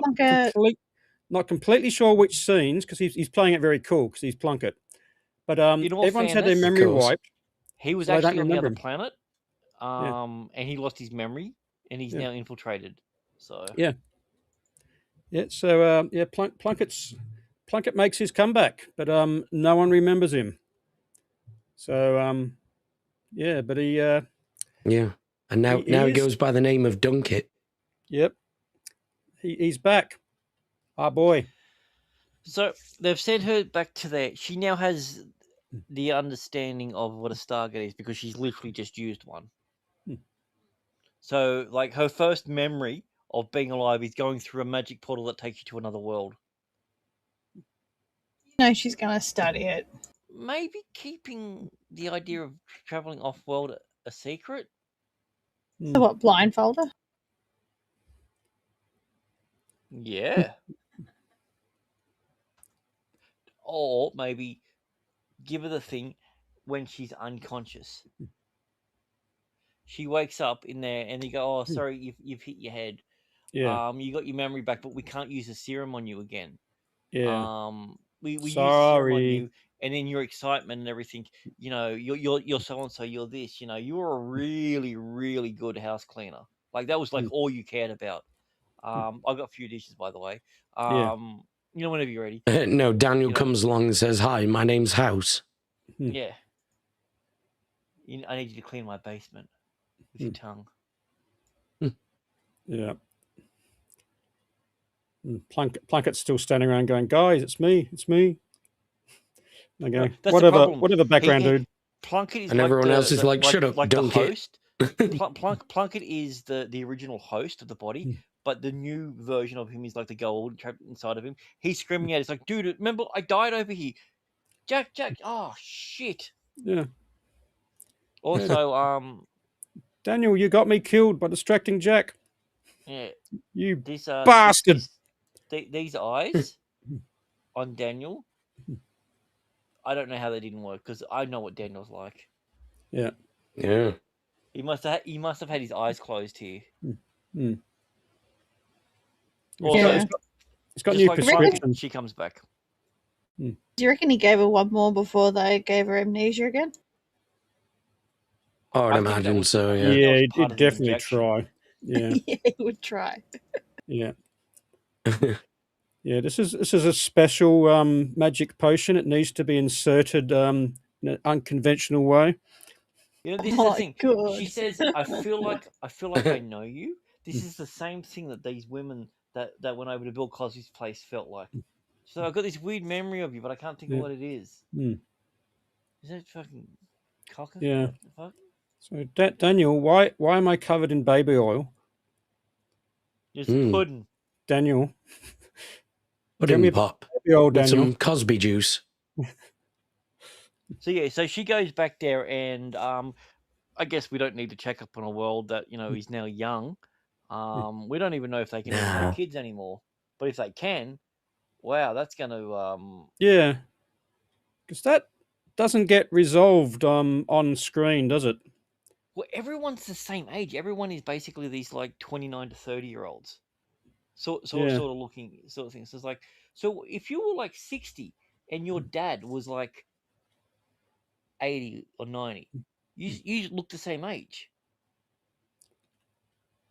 S5: not completely sure which scenes because he's playing it very cool because he's Plunkett. But everyone's had their memory wiped.
S4: He was
S5: so
S4: actually on the other
S5: him.
S4: planet, and he lost his memory, and he's now infiltrated. So
S5: yeah. So Plunkett makes his comeback, but no one remembers him. So but he
S6: yeah, and now he goes by the name of Dunkett.
S5: Yep, he's back. Our boy.
S4: So they've sent her back to there. She now has the understanding of what a Stargate is because she's literally just used one. So, like, her first memory of being alive is going through a magic portal that takes you to another world.
S3: She's going to study it.
S4: Maybe keeping the idea of traveling off-world a secret.
S3: So what, blindfold her?
S4: Yeah. Or maybe give her the thing when she's unconscious. She wakes up in there and you go, "Oh, sorry, you've hit your head.
S5: Yeah.
S4: You got your memory back, but we can't use the serum on you again.
S5: Yeah.
S4: We use the serum on
S5: Sorry.
S4: you, and in your excitement and everything, you're so and so, you're this. You're a really, really good house cleaner. Like that was like all you cared about. I've got a few dishes, by the way.
S5: Yeah.
S4: Whenever you're ready.
S6: No, Daniel
S4: You know.
S6: comes along and says, "Hi, my name's House."
S4: Yeah. I need you to clean my basement with your tongue.
S5: Yeah. Plunkett's still standing around going, "Guys, it's me. It's me." They go,
S4: No, that's
S5: whatever,
S4: the problem.
S5: whatever, background dude.
S4: Plunkett is
S6: And
S4: like
S6: everyone else is like, "Shut up,
S4: like
S6: don't
S4: the
S6: care."
S4: host. Plunkett is the original host of the body, but the new version of him is like the gold trapped inside of him. He's screaming out, "It's like, dude, remember I died over here, Jack, oh shit."
S5: Yeah.
S4: Also,
S5: Daniel, you got me killed by distracting Jack.
S4: yeah,
S5: You
S4: this
S5: bastard.
S4: these eyes on Daniel, I don't know how they didn't work because I know what Daniel's like.
S5: Yeah.
S6: Yeah.
S4: He must have had his eyes closed here. Also,
S5: He's got
S4: just
S5: new
S4: like
S5: prescriptions.
S4: Plunkett, she comes back.
S3: Do you reckon he gave her one more before they gave her amnesia again?
S6: I would
S4: I think that
S6: imagine
S4: was-
S6: so,
S4: I think
S6: yeah.
S4: that
S5: Yeah,
S4: was
S5: he'd
S4: part of the
S5: definitely
S4: injection.
S5: try. Yeah.
S3: Yeah, he would try.
S5: Yeah. Yeah, this is a special magic potion. It needs to be inserted in an unconventional way.
S4: This is
S3: Oh,
S4: the thing.
S3: good.
S4: She says, I feel like I know you. This is the same thing that these women that went over to Bill Cosby's place felt like. So I've got this weird memory of you, but I can't think of what it is.
S5: Mm.
S4: Is that fucking cocker?
S5: Yeah.
S4: What the fuck?
S5: So Daniel, why am I covered in baby oil?
S4: It's pudding.
S5: Daniel.
S6: Pudding pop
S5: baby oil,
S6: with
S5: Daniel.
S6: some Cosby juice.
S4: So yeah, so she goes back there, and I guess we don't need to check up on a world that is now young. We don't even know if they can even have kids anymore. But if they can, wow, that's going to
S5: Yeah, because that doesn't get resolved on screen, does it?
S4: Well, everyone's the same age. Everyone is basically these like 29 to 30-year-olds. Sort of looking sort of things. So it's like, so if you were like 60 and your dad was like 80 or 90, you look the same age.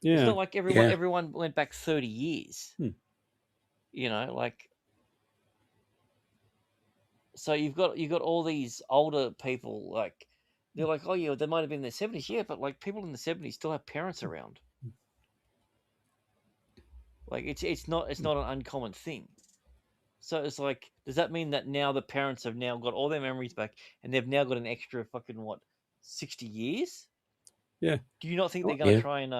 S5: Yeah.
S4: It's not like everyone went back 30 years. Like, so you've got all these older people, like they're like, oh yeah, they might have been in their 70s, yeah, but like people in the 70s still have parents around. Like it's not an uncommon thing. So it's like, does that mean that now the parents have now got all their memories back and they've now got an extra fucking 60 years?
S5: Yeah.
S4: Do you not think they're going to try and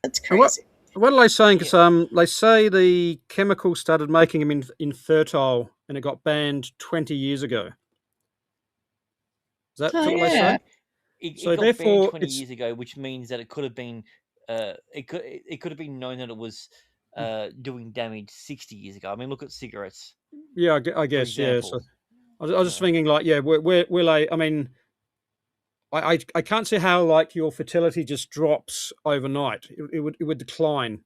S3: That's crazy.
S5: What are they saying? Because they say the chemical started making them infertile and it got banned 20 years ago. Is that what they say?
S4: It
S5: So
S4: got
S5: therefore,
S4: banned 20 years ago, which means that it could have been it could have been known that it was doing damage 60 years ago. I mean, look at cigarettes.
S5: Yeah, I guess. Yeah. So I was just thinking, like, yeah, will I mean, I can't see how like your fertility just drops overnight. It would decline.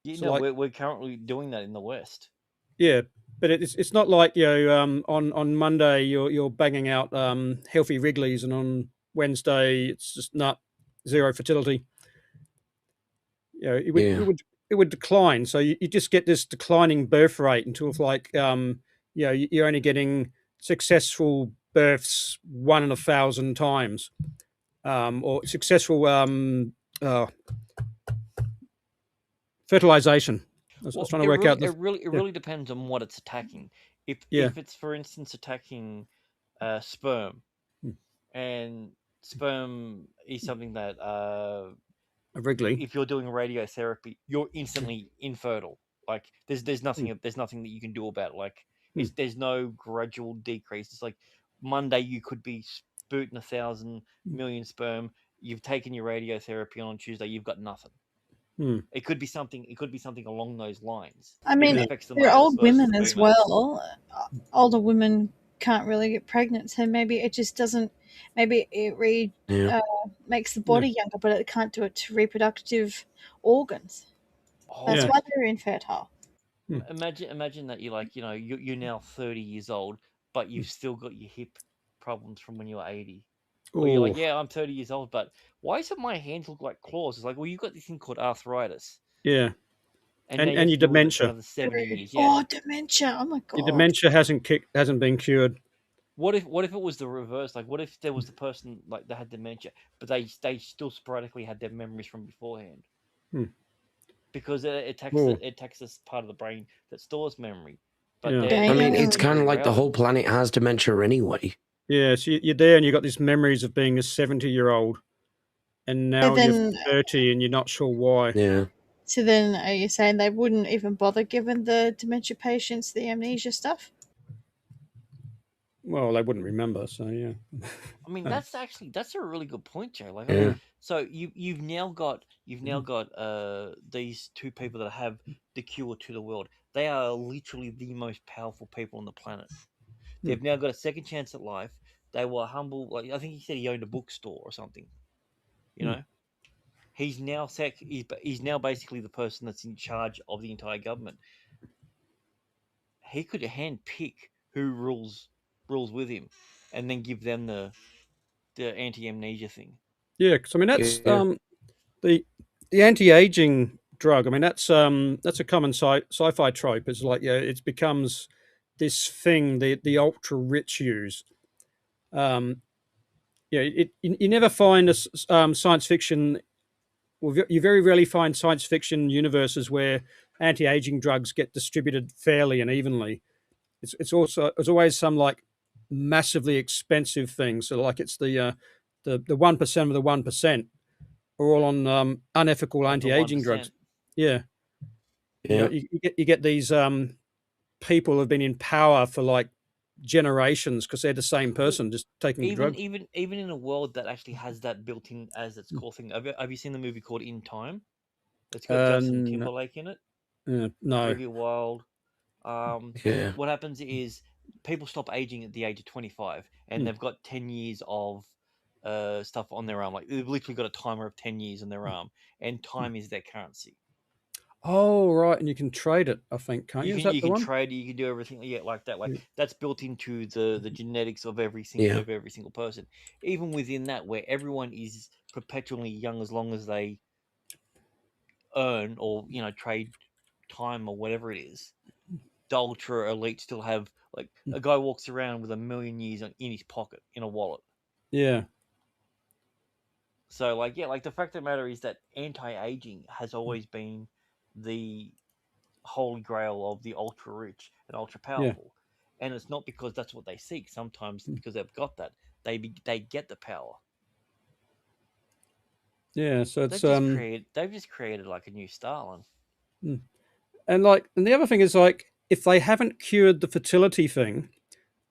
S4: Yeah,
S5: So,
S4: no,
S5: like,
S4: we're currently doing that in the West.
S5: Yeah, but it's not like on Monday you're banging out healthy Wrigley's and on Wednesday it's just zero fertility. It would decline. So you just get this declining birth rate until it's like you're only getting successful births 1 in 1,000 times, or successful fertilization. I was trying to work out.
S4: It really depends on what it's attacking. If it's, for instance, attacking sperm, and sperm is something that
S5: Wrigley.
S4: if you're doing radiotherapy, you're instantly infertile. Like there's nothing that you can do about it. Like there's no gradual decrease. It's like Monday you could be spooting 1,000,000,000 sperm. You've taken your radiotherapy, and on Tuesday you've got nothing. It could be something. It could be something along those lines.
S3: I
S4: It
S3: mean,
S4: affects the
S3: they're
S4: males
S3: old
S4: versus
S3: women as
S4: females.
S3: well. Older women can't really get pregnant, so maybe it just doesn't. Maybe it
S6: Yeah.
S3: makes the body younger, but it can't do it to reproductive organs. That's
S4: Oh,
S3: why they're infertile.
S4: imagine that you're now 30 years old, but you've still got your hip problems from when you were 80. Or you're like,
S5: Oh,
S4: yeah, I'm 30 years old, but why does my hands look like claws? It's like, well, you've got this thing called arthritis,
S5: yeah.
S4: and now you have
S5: And
S4: to
S5: your
S4: deal with it for
S5: dementia.
S4: another 70 years. Yeah.
S3: Oh, dementia! Oh my
S5: Your
S3: god!
S5: dementia hasn't been cured.
S4: What if it was the reverse? Like, what if there was the person like they had dementia, but they still sporadically had their memories from beforehand?
S5: Hmm.
S4: Because it attacks
S5: Oh,
S4: this part of the brain that stores memory, but
S5: yeah.
S4: they're
S6: I mean,
S3: Damn.
S6: it's kind
S4: basically
S6: of like the whole
S4: irrelevant.
S6: planet has dementia anyway.
S5: Yeah, so you're there and you've got these memories of being a 70-year-old, and
S3: So
S5: now you're
S3: then,
S5: 30 and you're not sure why.
S6: Yeah.
S3: are you saying they wouldn't even bother giving the dementia patients the amnesia stuff?
S5: Well, they wouldn't remember, so yeah.
S4: I mean, that's a really good point, Joe. Like,
S6: Yeah.
S4: so you've now got these two people that have the cure to the world. They are literally the most powerful people on the planet. They've now got a second chance at life. They were humble. Like I think he said he owned a bookstore or something. You know, he's now he's now basically the person that's in charge of the entire government. He could hand pick who rules with him, and then give them the anti amnesia thing.
S5: Yeah, because I mean that's
S6: Yeah.
S5: the anti-aging drug. I mean that's a common sci-fi trope. It's like it becomes this thing the ultra rich use. Um, you never find science fiction. Well, you very rarely find science fiction universes where anti-aging drugs get distributed fairly and evenly. It's always some like massively expensive thing. So like it's the 1% of the 1% are all on unethical
S4: Of the one
S5: anti-aging drugs.
S4: percent.
S5: Yeah,
S6: Yeah.
S5: you get these people who've been in power for like generations because they're the same person just taking the
S4: Even
S5: drugs.
S4: even even in a world that actually has that built in as its core thing. Have you seen the movie called In Time? It's got Justin
S5: No,
S4: Timberlake in it.
S5: no,
S4: Movie Wild. Um,
S6: Yeah.
S4: what happens is people stop aging at the age of 25, and
S5: Hmm.
S4: they've got 10 years of stuff on their arm. Like they've literally got a timer of 10 years on their arm, and time is their currency.
S5: Oh, right, and you can trade it. I think, can't
S4: You
S5: you? Is
S4: can
S5: that
S4: you
S5: the
S4: can
S5: one?
S4: trade it, you can do everything, yeah, like that. Like
S5: Yeah.
S4: that's built into the genetics of
S6: Yeah.
S4: every single person. Even within that, where everyone is perpetually young as long as they earn or trade time or whatever it is. The ultra elite still have like a guy walks around with 1,000,000 years in his pocket in a wallet.
S5: Yeah,
S4: So like yeah, like the fact of the matter is that anti-aging has always been the holy grail of the ultra rich and ultra
S5: yeah,
S4: powerful, and it's not because that's what they seek. Sometimes because they've got that, they get the power.
S5: yeah. So it's
S4: They've just created like a new Stalin.
S5: mm. And the other thing is like if they haven't cured the fertility thing,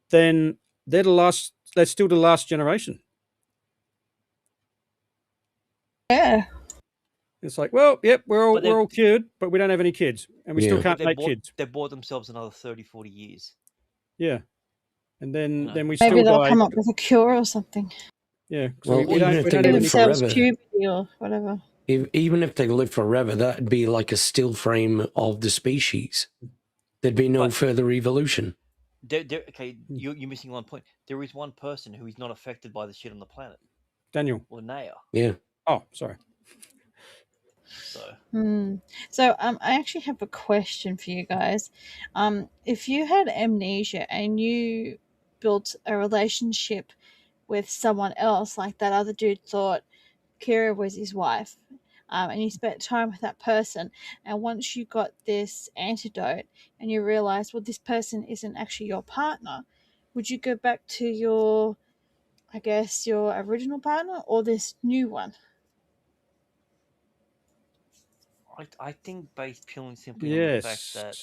S5: then they're still the last generation.
S3: Yeah.
S5: It's like, well, yep,
S4: But
S5: we're all cured, but we don't have any kids, and we still
S6: Yeah.
S4: but
S5: can't make kids.
S4: they bought themselves another 30, 40 years.
S5: Yeah, and
S4: You
S5: then
S4: know,
S5: we
S3: Maybe
S5: still
S3: they'll
S5: die.
S3: come up with a cure or something.
S5: Yeah, so
S6: Well, even if
S5: we
S6: they
S5: don't
S3: Give
S5: have
S6: live
S5: any.
S3: themselves
S6: forever,
S3: puberty or whatever.
S6: even if they live forever, that'd be like a still frame of the species. There'd be no
S4: but
S6: further evolution.
S4: okay, you're missing one point. There is one person who is not affected by the shit on the planet,
S5: Daniel.
S4: Linnea.
S6: Yeah.
S5: Oh, sorry.
S4: So
S3: So I actually have a question for you guys. If you had amnesia and you built a relationship with someone else, like that other dude thought Kira was his wife, and you spent time with that person, and once you got this antidote and you realized, well, this person isn't actually your partner, would you go back to your, I guess, your original partner or this new one?
S4: I think based purely and simply on the fact that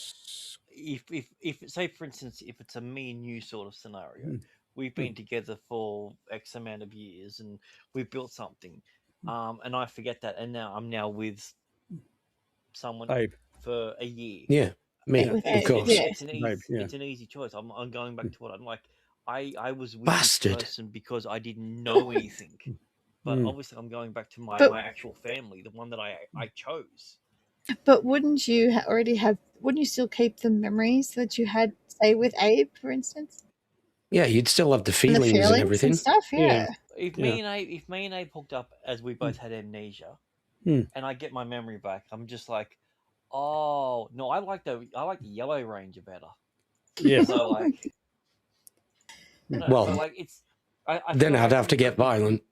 S5: Yes.
S4: if say for instance if it's a me and you sort of scenario,
S5: Mm.
S4: we've been together for X amount of years and we've built something, and I forget that, and now I'm now with someone
S5: Babe.
S4: for a year.
S6: Yeah, me,
S3: With
S6: of
S3: Abe,
S6: course.
S3: yeah.
S4: It's an easy
S5: Babe, yeah.
S4: it's an easy choice. I'm going back to what I'm like. I was with
S6: Bastard.
S4: this person because I didn't know anything, but
S5: Mm.
S4: obviously I'm going back to my actual family, the one that I chose.
S3: But wouldn't you already have? Wouldn't you still keep the memories that you had, say, with Abe, for instance,
S6: Yeah, you'd still have the
S3: and the
S6: feelings and
S3: feelings
S6: everything.
S3: and stuff?
S5: Yeah.
S3: Yeah.
S4: If
S5: Yeah.
S4: me and Abe hooked up as we both had amnesia,
S5: Mm.
S4: and I get my memory back, I'm just like, oh no, I like the Yellow Ranger better.
S5: Yeah.
S4: So like, no, but
S6: Well,
S4: like it's, I
S6: then
S4: feel
S6: I'd
S4: like
S6: have to get violent.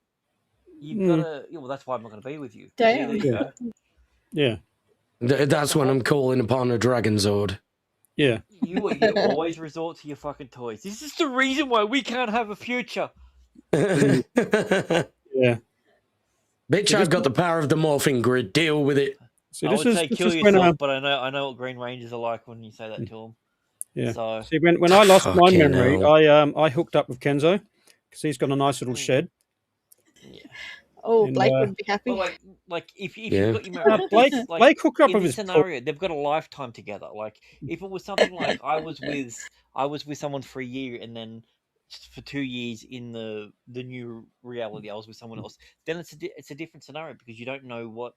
S4: you've
S5: Mm.
S4: got to. Yeah, well, that's why I'm not going to be with you. See,
S3: Damn.
S4: there you
S5: Yeah.
S4: go.
S5: Yeah.
S6: That's
S4: the
S6: when
S4: whole-
S6: I'm calling upon a Dragon Zord.
S5: Yeah.
S4: You always resort to your fucking toys. This is the reason why we can't have a future.
S6: Bitch,
S5: Yeah.
S6: I've got the power of the morphing grid. Deal with it.
S5: See,
S4: I
S5: this
S4: would
S5: is
S4: say
S5: this
S4: kill
S5: is when
S4: yourself, but I know what Green Rangers are like when you say that to them.
S5: yeah.
S4: So
S5: See, when I lost my
S6: Fucking
S5: memory,
S6: hell.
S5: I hooked up with Kenzo because he's got a nice little shed.
S4: yeah.
S3: Oh,
S5: And,
S3: Blake would be happy.
S4: But like if
S6: Yeah.
S4: you've got your memory, like
S5: Blake,
S4: this, like
S5: Blake hooked up
S4: in
S5: with
S4: this
S5: his
S4: scenario, they've got a lifetime together. Like if it was something like I was with someone for a year and then for 2 years in the new reality I was with someone else, then it's a different scenario because you don't know what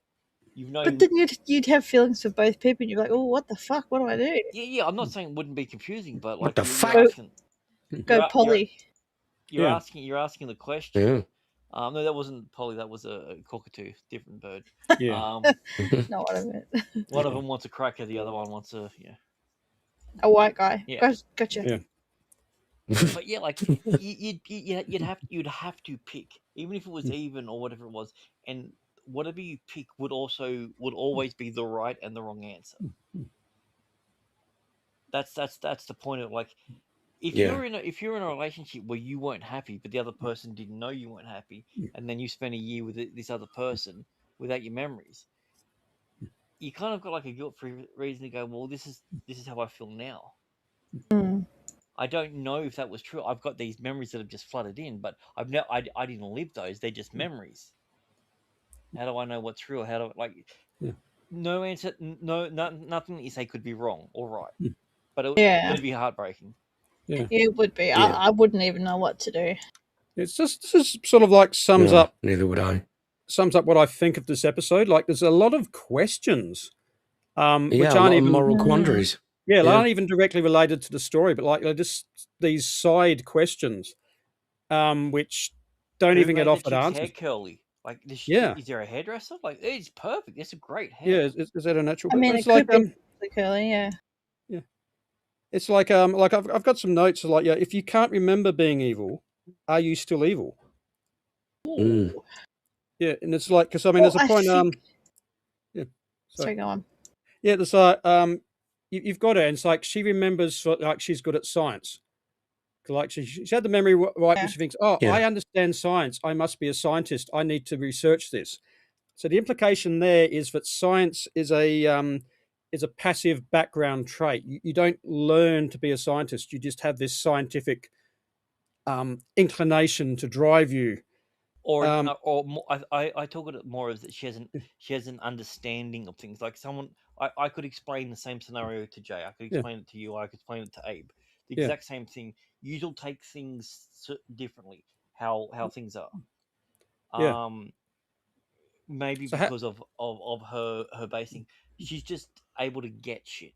S4: you've known.
S3: But then you'd have feelings for both people, and you're like, oh, what the fuck? What do I do?
S4: Yeah. I'm not saying it wouldn't be confusing, but
S6: What
S4: like
S6: the
S4: you're
S6: fuck?
S4: asking,
S3: Go
S4: you're,
S3: Polly.
S4: you're
S5: Yeah.
S4: asking the question.
S6: Yeah.
S4: No, that wasn't Polly. That was a cockatoo, different bird.
S5: Yeah.
S3: Not what I meant.
S4: One of them wants a cracker, the other one wants a
S3: A white guy.
S4: Yeah.
S3: Gotcha.
S5: Yeah.
S4: But yeah, like you'd have to pick, even if it was even or whatever it was, and whatever you pick would always be the right and the wrong answer. That's the point of like if
S6: Yeah.
S4: you're in a relationship where you weren't happy, but the other person didn't know you weren't happy, and then you spend a year with this other person without your memories, you kind of got like a guilt-free reason to go, well, this is how I feel now.
S3: Mm.
S4: I don't know if that was true. I've got these memories that have just flooded in, but I didn't live those. They're just memories. How do I know what's real? How do
S5: Yeah.
S4: no answer? Nothing that you say could be wrong or right. But
S3: Yeah.
S4: it'd be heartbreaking.
S5: Yeah.
S3: It would be.
S6: Yeah.
S3: I wouldn't even know what to do.
S5: It's just this is sort of like sums
S6: No,
S5: up
S6: neither would I.
S5: what I think of this episode. Like, there's a lot of questions,
S6: Yeah,
S5: which
S6: a
S5: aren't
S6: lot of
S5: even
S6: moral quandaries.
S5: yeah,
S6: Yeah.
S5: aren't even directly related to the story, but like they're just these side questions, which don't
S4: Who
S5: even
S4: made
S5: get
S4: the
S5: offered
S4: chick's
S5: answers.
S4: hair curly? Like,
S5: Yeah.
S4: is there a hairdresser? Like, it's perfect. It's a great
S5: Yeah,
S4: hair.
S5: is that a natural?
S3: I mean,
S5: it's
S3: it
S5: like
S3: could be curly. Yeah.
S5: it's like I've got some notes like yeah, if you can't remember being evil, are you still evil?
S6: Mm.
S5: Yeah, and it's like because I mean, there's a point. Yeah,
S3: Sorry, go on.
S5: yeah, there's you've got her, and it's like she remembers like she's good at science. Like she had the memory right,
S3: Yeah.
S5: and she thinks, oh,
S6: Yeah.
S5: I understand science. I must be a scientist. I need to research this. So the implication there is that science is a passive background trait. You don't learn to be a scientist. You just have this scientific inclination to drive you.
S4: Or more, I took it more as that she has an understanding of things. Like I could explain the same scenario to Jay. I could
S5: Yeah.
S4: explain it to you. I could explain it to Abe. The
S5: Yeah.
S4: exact same thing. You'll take things differently. How things are.
S5: Yeah.
S4: Maybe
S5: So
S4: because of her basing, she's just able to get shit.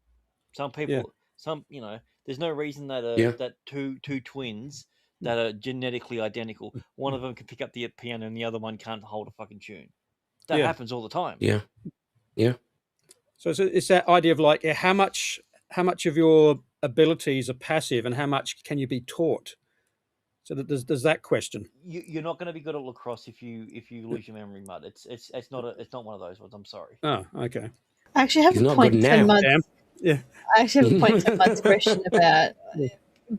S4: Some people,
S5: Yeah.
S4: there's no reason that
S6: Yeah.
S4: that two twins that are genetically identical, one of them can pick up the piano and the other one can't hold a fucking tune. That
S5: Yeah.
S4: happens all the time.
S6: Yeah. Yeah.
S5: So it's that idea of like how much of your abilities are passive and how much can you be taught? So that there's that question.
S4: You're not going to be good at lacrosse if you lose your memory, Mud. It's not one of those ones. I'm sorry.
S5: Oh, okay.
S3: I actually have
S6: He's
S3: a
S6: not
S3: point
S6: good
S3: to
S6: now.
S3: Mud's.
S5: Damn. Yeah.
S3: I actually have a point to Mud's question about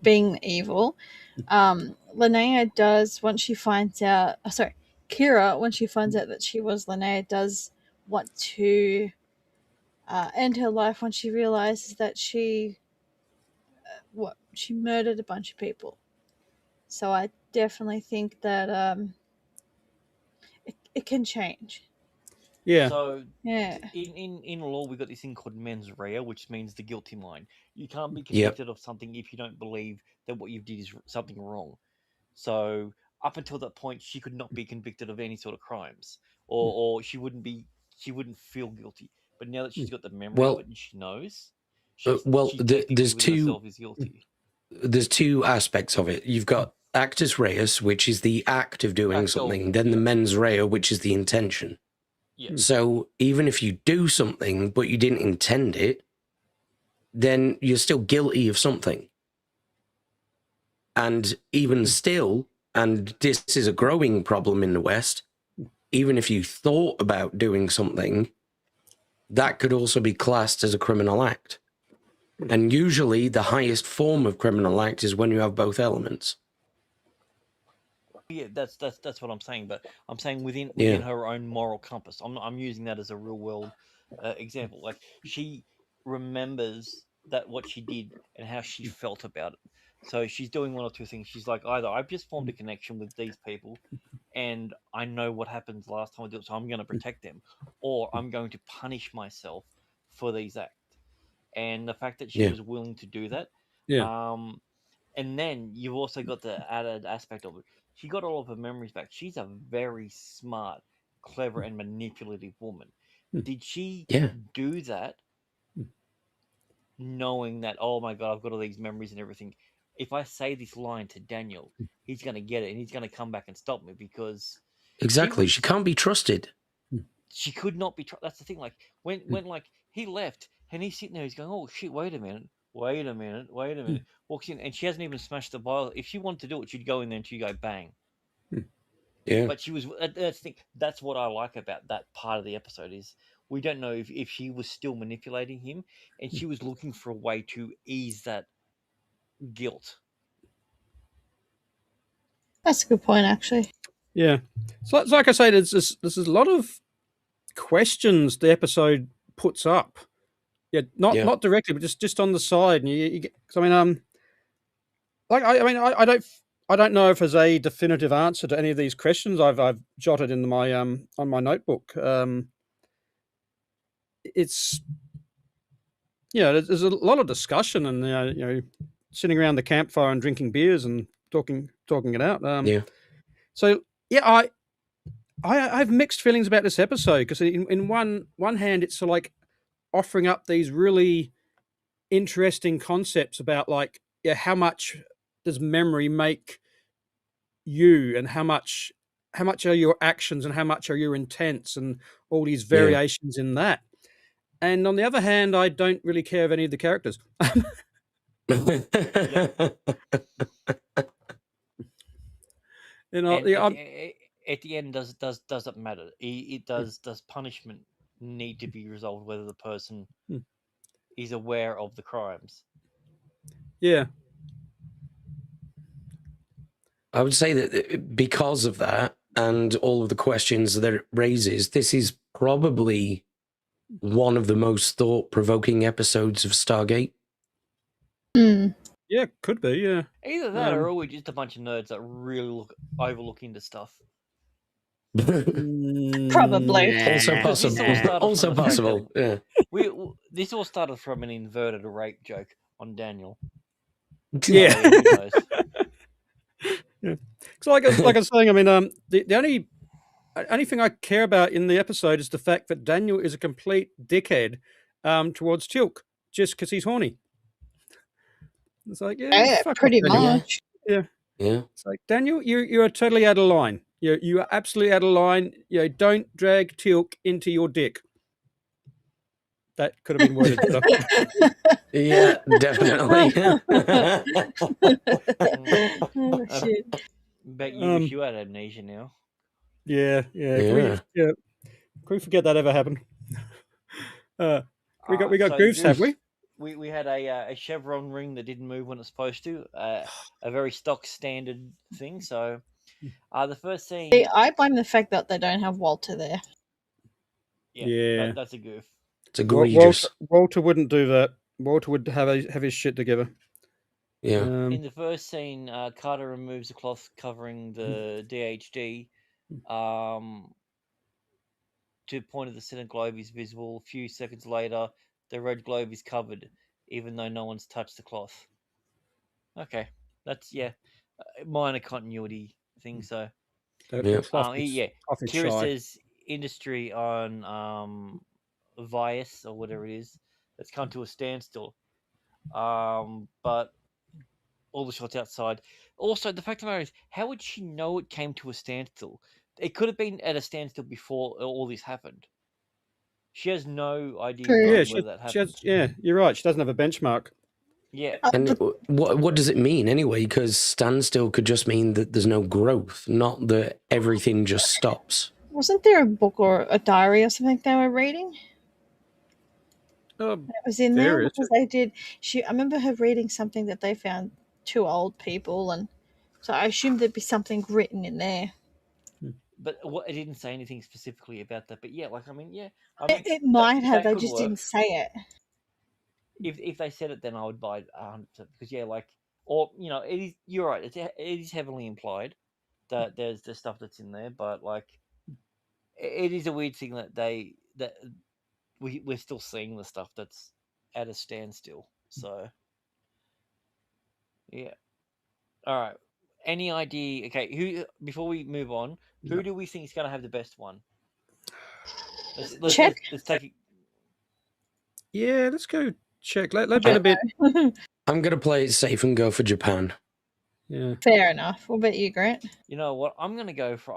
S3: being evil. Linnea does once she finds out. Kira, when she finds out that she was Linnea, does want to end her life when she realizes that she murdered a bunch of people. So I definitely think that it can change.
S5: Yeah.
S4: So
S3: Yeah.
S4: in law, we've got this thing called mens rea, which means the guilty mind. You can't be
S6: Yep.
S4: convicted of something if you don't believe that what you did is something wrong. So up until that point, she could not be convicted of any sort of crimes, or she wouldn't feel guilty. But now that she's got the memory of
S6: Well,
S4: it and she knows,
S6: well,
S4: she technically
S6: there's
S4: within
S6: two
S4: herself is guilty.
S6: there's two aspects of it. You've got actus reus, which is the act of doing something, then the
S4: Yeah,
S6: mens rea, which is the intention.
S4: yeah.
S6: So even if you do something but you didn't intend it, then you're still guilty of something. And even still, and this is a growing problem in the West, even if you thought about doing something, that could also be classed as a criminal act. And usually the highest form of criminal act is when you have both elements.
S4: Yeah, that's what I'm saying. But I'm saying within
S6: Yeah.
S4: her own moral compass. I'm using that as a real world example. Like she remembers that what she did and how she felt about it. So she's doing one or two things. She's like, either I've just formed a connection with these people, and I know what happens last time I do it, so I'm going to protect them, or I'm going to punish myself for these acts. And the fact that she
S6: Yeah.
S4: was willing to do that,
S5: Yeah.
S4: and then you've also got the added aspect of it. She got all of her memories back. She's a very smart, clever, and manipulative woman. Did she
S6: Yeah.
S4: do that knowing that, oh my God, I've got all these memories and everything? If I say this line to Daniel, he's going to get it and he's going to come back and stop me because
S6: Exactly. She can't be trusted.
S4: she could not be. That's the thing. Like when like he left and he's sitting there, he's going, "Oh shit! Wait a minute! Wait a minute! Wait a minute!" Walks in and she hasn't even smashed the vial. If she wanted to do it, she'd go in there and she'd go bang.
S6: Yeah.
S4: But she was. That's the thing. That's what I like about that part of the episode is we don't know if she was still manipulating him and she was looking for a way to ease that guilt.
S3: That's a good point, actually.
S5: Yeah. So it's like I say, there's a lot of questions the episode puts up. Yeah, not directly, but just on the side. And you get, I mean, like I don't know if there's a definitive answer to any of these questions I've jotted in my on my notebook. It's there's a lot of discussion and sitting around the campfire and drinking beers and talking it out.
S6: Yeah.
S5: So yeah, I have mixed feelings about this episode because in one hand it's sort of like offering up these really interesting concepts about like how much does memory make you and how much are your actions and how much are your intents and all these variations in that. And on the other hand, I don't really care of any of the characters.
S4: At the end, does it matter? Does punishment need to be resolved whether the person is aware of the crimes?
S5: Yeah.
S6: I would say that because of that and all of the questions that it raises, this is probably one of the most thought-provoking episodes of Stargate.
S5: Yeah, could be, yeah.
S4: Either that or are we just a bunch of nerds that really overlook into stuff?
S3: Probably.
S6: Also possible. Yeah.
S4: This all started from an inverted rape joke on Daniel.
S5: Yeah.
S4: Who knows?
S5: Yeah. So like I was saying, I mean, the only thing I care about in the episode is the fact that Daniel is a complete dickhead towards Teal'c just because he's horny. It's like,
S3: Yeah,
S5: fuck
S3: pretty
S5: off, Daniel.
S3: much.
S5: Yeah.
S6: Yeah.
S5: It's like, Daniel, you are totally out of line. You are absolutely out of line. Don't drag Teal'c into your dick. That could have been worded better.
S6: Yeah, definitely.
S3: Oh, shit.
S4: Bet you wish you had amnesia now.
S5: Yeah. Can we forget that ever happened? We got goofs, have we?
S4: We had a chevron ring that didn't move when it's supposed to. A very stock standard thing. So the first scene.
S3: See, I blame the fact that they don't have Walter there.
S4: Yeah. That's a goof.
S6: It's egregious.
S5: Walter wouldn't do that. Walter would have his shit together.
S6: Yeah.
S4: In the first scene, Carter removes the cloth covering the DHD. To the point of the center globe is visible. A few seconds later, the red globe is covered, even though no one's touched the cloth. Okay, that's minor continuity thing. So
S5: The cloth is
S4: Kira
S5: shy.
S4: says industry on Vias or whatever it is that's come to a standstill. But all the shots outside. Also, the fact of the matter is, how would she know it came to a standstill? It could have been at a standstill before all this happened. She has no idea
S3: True.
S5: Yeah,
S4: whether that
S5: she
S4: happened.
S5: has, yeah, you're right. She doesn't have a benchmark.
S4: Yeah.
S6: And what does it mean anyway? Because standstill could just mean that there's no growth, not that everything just stops.
S3: Wasn't there a book or a diary or something they were reading?
S5: Oh,
S3: It was in there
S5: various.
S3: because they did. I remember her reading something that they found two old people, and so I assumed there'd be something written in there.
S4: But it didn't say anything specifically about that. But yeah, like I mean,
S3: It might have.
S4: that
S3: They
S4: could
S3: just
S4: work.
S3: didn't say it.
S4: If they said it, then I would buy it 100%. Because it is. You're right. It is heavily implied that there's the stuff that's in there, but like, it is a weird thing that we're still seeing the stuff that's at a standstill. So yeah. All right. Any idea? Okay. Who before we move on? Who do we think is going to have the best one? Let's
S3: Check.
S4: let's take it.
S5: Yeah, let's go check. Let be a bit.
S6: I'm going to play it safe and go for Japan.
S5: Yeah.
S3: Fair enough. What about you, Grant?
S4: You know what? I'm gonna go for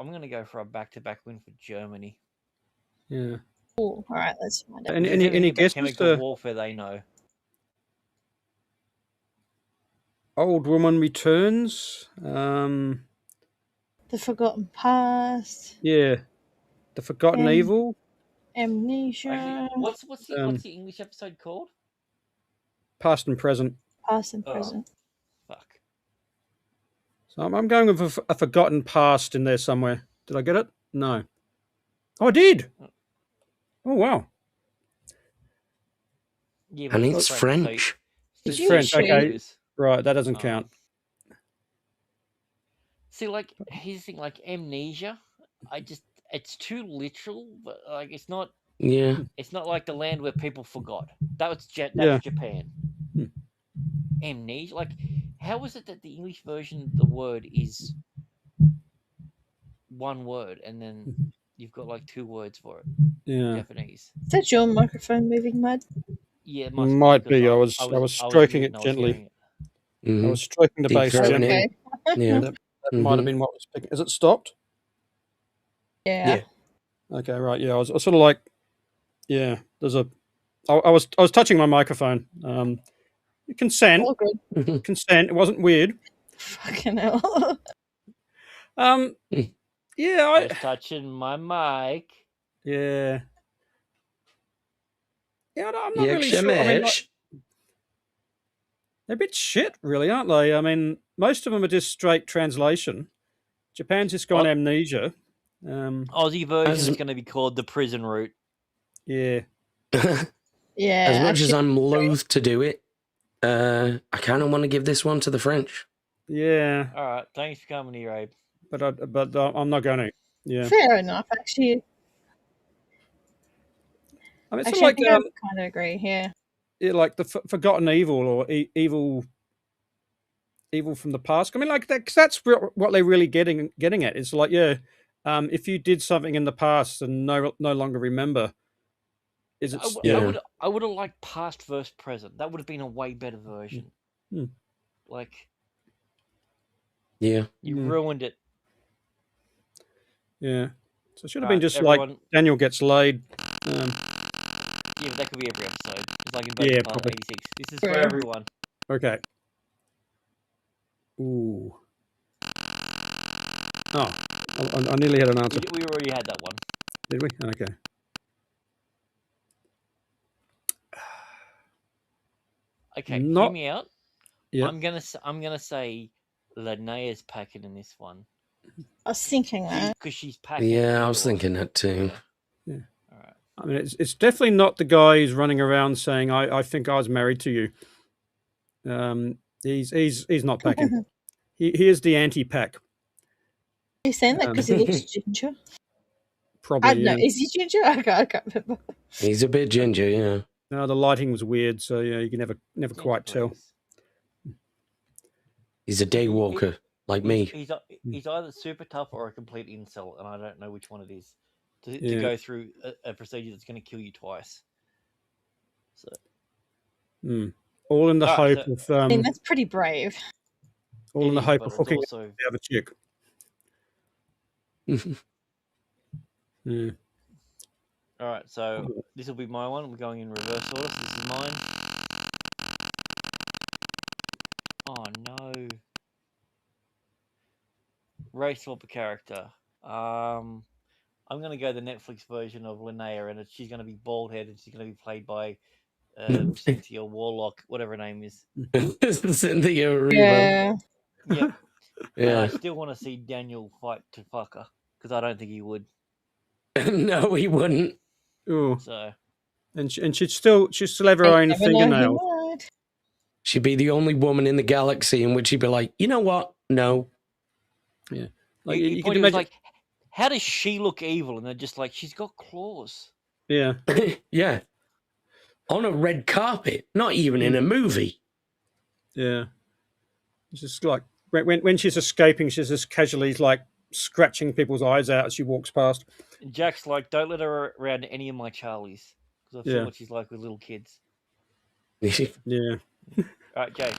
S4: a back-to-back win for Germany.
S5: Yeah.
S3: Ooh, all right, let's find out.
S4: If there's
S5: Any
S4: anything about
S5: guesses?
S4: chemical warfare, they know.
S5: Old Woman Returns.
S3: The Forgotten Past.
S5: Yeah. The Forgotten Evil.
S3: Amnesia.
S4: Actually, what's the English episode called?
S5: Past and Present.
S3: Past and present.
S4: Fuck.
S5: So I'm going with a Forgotten Past in there somewhere. Did I get it? No. Oh, I did. Oh, wow.
S4: Yeah,
S6: And it's French.
S5: It's
S3: you
S5: French.
S3: shoot?
S5: Okay. Right, that doesn't count.
S4: See, like, here's the thing, like, Amnesia, it's too literal, but, like, it's not like the land where people forgot. That's Japan. Amnesia, like, how is it that the English version of the word is one word, and then you've got, like, two words for it?
S5: Yeah.
S4: Japanese.
S3: Is that your microphone moving, Mud?
S4: Yeah, it
S5: Might
S4: be.
S5: I was stroking it gently. I was stroking the bass
S6: throating
S5: gently.
S6: Yeah.
S5: That might have been what was picking. Is it stopped?
S3: Yeah.
S5: Okay, right. Yeah, I was sort of like, yeah. I was touching my microphone. Consent.
S3: All good.
S5: Consent. It wasn't weird.
S3: Fucking hell.
S5: Yeah.
S4: I was touching my mic.
S5: Yeah. Yeah, I'm not really sure. I mean, like, they're a bit shit, really, aren't they? I mean, most of them are just straight translation. Japan's just gone amnesia.
S4: Aussie version is going to be called the prison route.
S5: Yeah.
S3: Yeah.
S6: As much as I'm loath to do it, I kind of want to give this one to the French.
S5: Yeah.
S4: All right. Thanks for coming here, Abe.
S5: But I'm not going to. Yeah.
S3: Fair enough, actually.
S5: I mean, it's
S3: Actually,
S5: sort of like
S3: I kind of agree. Yeah.
S5: Yeah, like the Forgotten Evil or evil from the past. I mean, like that, 'cause that's what they're really getting at. It's like, if you did something in the past and no longer remember, is it?
S4: I would have liked past versus present. That would have been a way better version. Like, you ruined it.
S5: Yeah. So it should have been just like Daniel gets laid.
S4: Yeah, but that could be every episode. It's like in part 86. This is for everyone.
S5: Okay. Ooh. Oh, I nearly had an answer.
S4: We already had that one.
S5: Did we? Okay.
S4: Okay, hear me out.
S5: Yeah.
S4: I'm gonna say Linnea's packing in this one.
S3: I was thinking that
S4: because she's packing.
S6: Yeah, I was thinking that too.
S5: Yeah.
S4: All right.
S5: I mean, it's definitely not the guy who's running around saying, "I think I was married to you." He's not packing. He is the anti-pack.
S3: He's saying that because he looks ginger.
S5: Probably.
S3: I don't know.
S5: Yeah.
S3: Is he ginger? I can't remember.
S6: He's a bit ginger, yeah.
S5: No, the lighting was weird, so yeah, you can never
S4: Ginger,
S5: quite tell.
S4: please.
S6: He's a day walker, like me.
S4: He's either super tough or a complete incel, and I don't know which one it is. To
S5: Yeah.
S4: go through a procedure that's going to kill you twice. So
S5: All in the
S4: Alright,
S5: hope
S4: so-
S3: I
S5: of
S3: mean, that's pretty brave.
S5: all in the
S4: is,
S5: hope
S4: but
S5: of
S4: it's
S5: hooking
S4: also
S5: up the other chick. Yeah.
S4: all right. So this will be my one. We're going in reverse order. So this is mine. Oh no. Race swap a character. I'm gonna go the Netflix version of Linnea, and she's gonna be bald headed. She's gonna be played by Cynthia Warlock, whatever her name is.
S6: Cynthia Erivo.
S3: Yeah.
S4: Yep. And
S6: Yeah.
S4: I still want to see Daniel fight to fuck her because I don't think he would.
S6: No, he wouldn't.
S5: Oh,
S4: So
S5: and she'd still have her
S3: You
S5: own
S3: never know, he
S5: fingernails.
S3: might.
S6: She'd be the only woman in the galaxy in which he'd be like, you know what? No.
S5: Yeah, like
S4: your
S5: you
S4: point
S5: can
S4: was
S5: imagine.
S4: like, how does she look evil? And they're just like, she's got claws.
S5: Yeah,
S6: Yeah. On a red carpet, not even in a movie.
S5: yeah. It's just like when she's escaping, she's just casually like scratching people's eyes out as she walks past.
S4: And Jack's like, don't let her around any of my Charlies because I've seen
S5: Yeah.
S4: what she's like with little kids.
S5: Yeah.
S4: All right, Jay.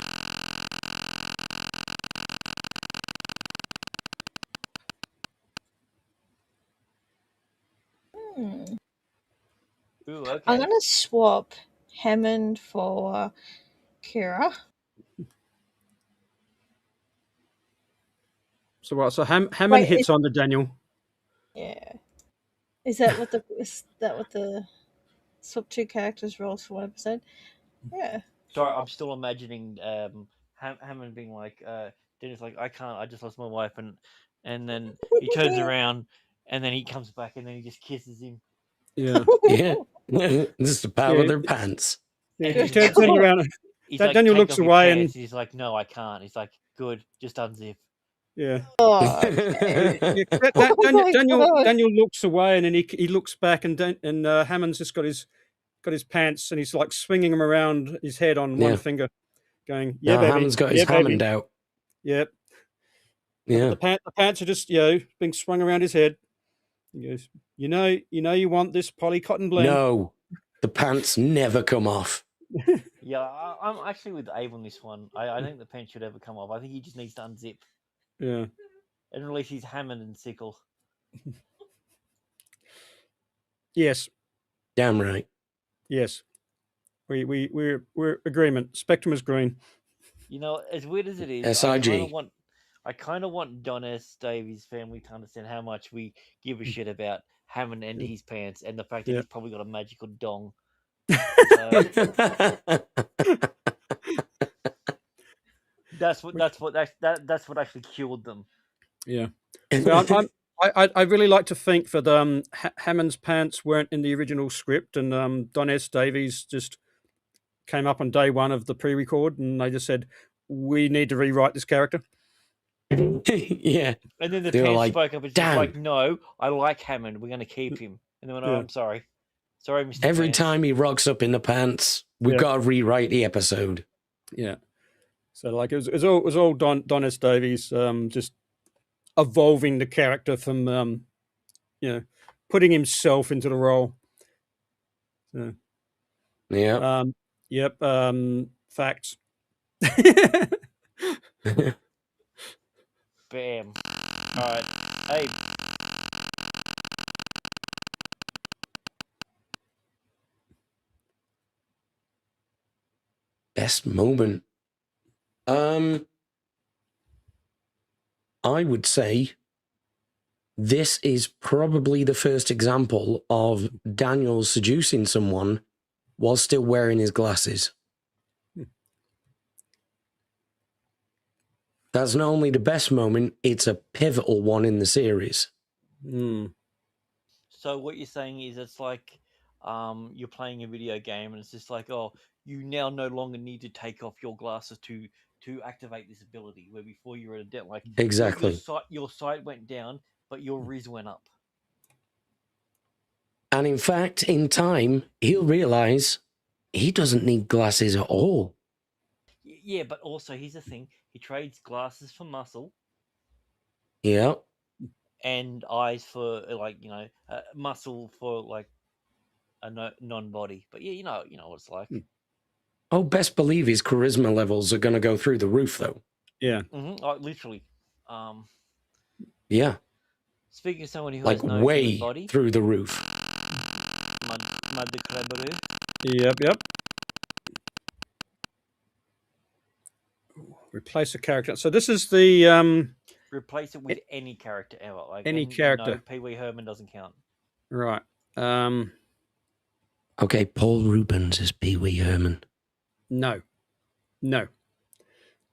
S3: Hmm.
S4: Ooh, okay.
S3: I'm going to swap Hammond for Kira.
S5: So what? So Hammond
S3: Wait,
S5: hits on to Daniel.
S3: Yeah. Is that what the swap two characters roles for one episode? Yeah.
S4: Sorry, I'm still imagining Hammond being like, Dennis, like, I can't. I just lost my wife, and then he turns around, and then he comes back, and then he just kisses him.
S5: Yeah.
S6: Yeah. This is the power of their pants.
S5: Yeah,
S4: And
S5: he turns around.
S4: He's
S5: Daniel
S4: "Take
S5: looks
S4: off your
S5: away
S4: pants."
S5: and
S4: He's like, no, I can't. He's like, good, just unzip.
S5: yeah.
S3: Oh, okay.
S5: Yeah,
S3: Oh my God.
S5: Daniel looks away and then he looks back and Hammond's just got his pants and he's like swinging them around his head on one
S6: Yeah.
S5: finger, going, "Yeah,
S6: No,
S5: baby."
S6: Hammond's got
S5: yeah,
S6: his Hammond
S5: baby.
S6: out.
S5: Yep.
S6: Yeah.
S5: The pants are just being swung around his head. He goes, you know, want this poly cotton blend.
S6: No, the pants never come off.
S4: Yeah, I'm actually with Abe on this one. I think the pants should ever come off. I think he just needs to unzip
S5: Yeah.
S4: and release his Hammond and sickle.
S5: Yes.
S6: Damn right.
S5: Yes. We're agreement. Spectrum is green.
S4: You know, as weird as it is,
S6: SIG.
S4: I kind of want Don S. Davies' family to understand how much we give a shit about Hammond and his pants, and the fact that
S5: Yeah.
S4: he's probably got a magical dong. That's what actually cured them.
S5: Yeah. So I really like to think that Hammond's pants weren't in the original script, and Don S. Davies just came up on day one of the pre-record, and they just said, "We need to rewrite this character."
S6: Yeah.
S4: And then the
S6: They were
S4: pants
S6: like,
S4: spoke up and
S6: "Damn."
S4: she's like, "No, I like Hammond. We're going to keep him." And then went, "Oh,
S5: Yeah.
S4: I'm sorry, Mr.
S6: Every
S4: Pants."
S6: time he rocks up in the pants, we've
S5: Yeah.
S6: got to rewrite the episode.
S5: Yeah. So like it was all Don S. Davies just evolving the character from putting himself into the role. So,
S6: Yeah.
S5: yep. Facts.
S4: Bam. All right, hey.
S6: Best moment. I would say this is probably the first example of Daniel seducing someone while still wearing his glasses. That's not only the best moment, it's a pivotal one in the series.
S5: Mm.
S4: So what you're saying is it's like you're playing a video game, and it's just like, oh, you now no longer need to take off your glasses to activate this ability. Where before you were at a debt, like
S6: Exactly.
S4: your sight went down, but your riz went up.
S6: And in fact, in time, he'll realize he doesn't need glasses at all.
S4: Yeah, but also here's the thing: he trades glasses for muscle
S6: Yeah.
S4: and eyes for muscle for like a non-body. But yeah, you know what it's like.
S6: Oh, best believe his charisma levels are going to go through the roof, though.
S5: Yeah.
S4: Literally.
S6: Yeah.
S4: Speaking of someone who
S6: Like
S4: has no
S6: way
S4: human body,
S6: through the roof.
S4: Mad the Krabaru.
S5: Yep. Replace a character. So this is the
S4: Replace it with any character ever. Like
S5: any
S4: and
S5: character.
S4: No, Pee Wee Herman doesn't count.
S5: Right.
S6: Okay, Paul Rubens is Pee Wee Herman.
S5: No.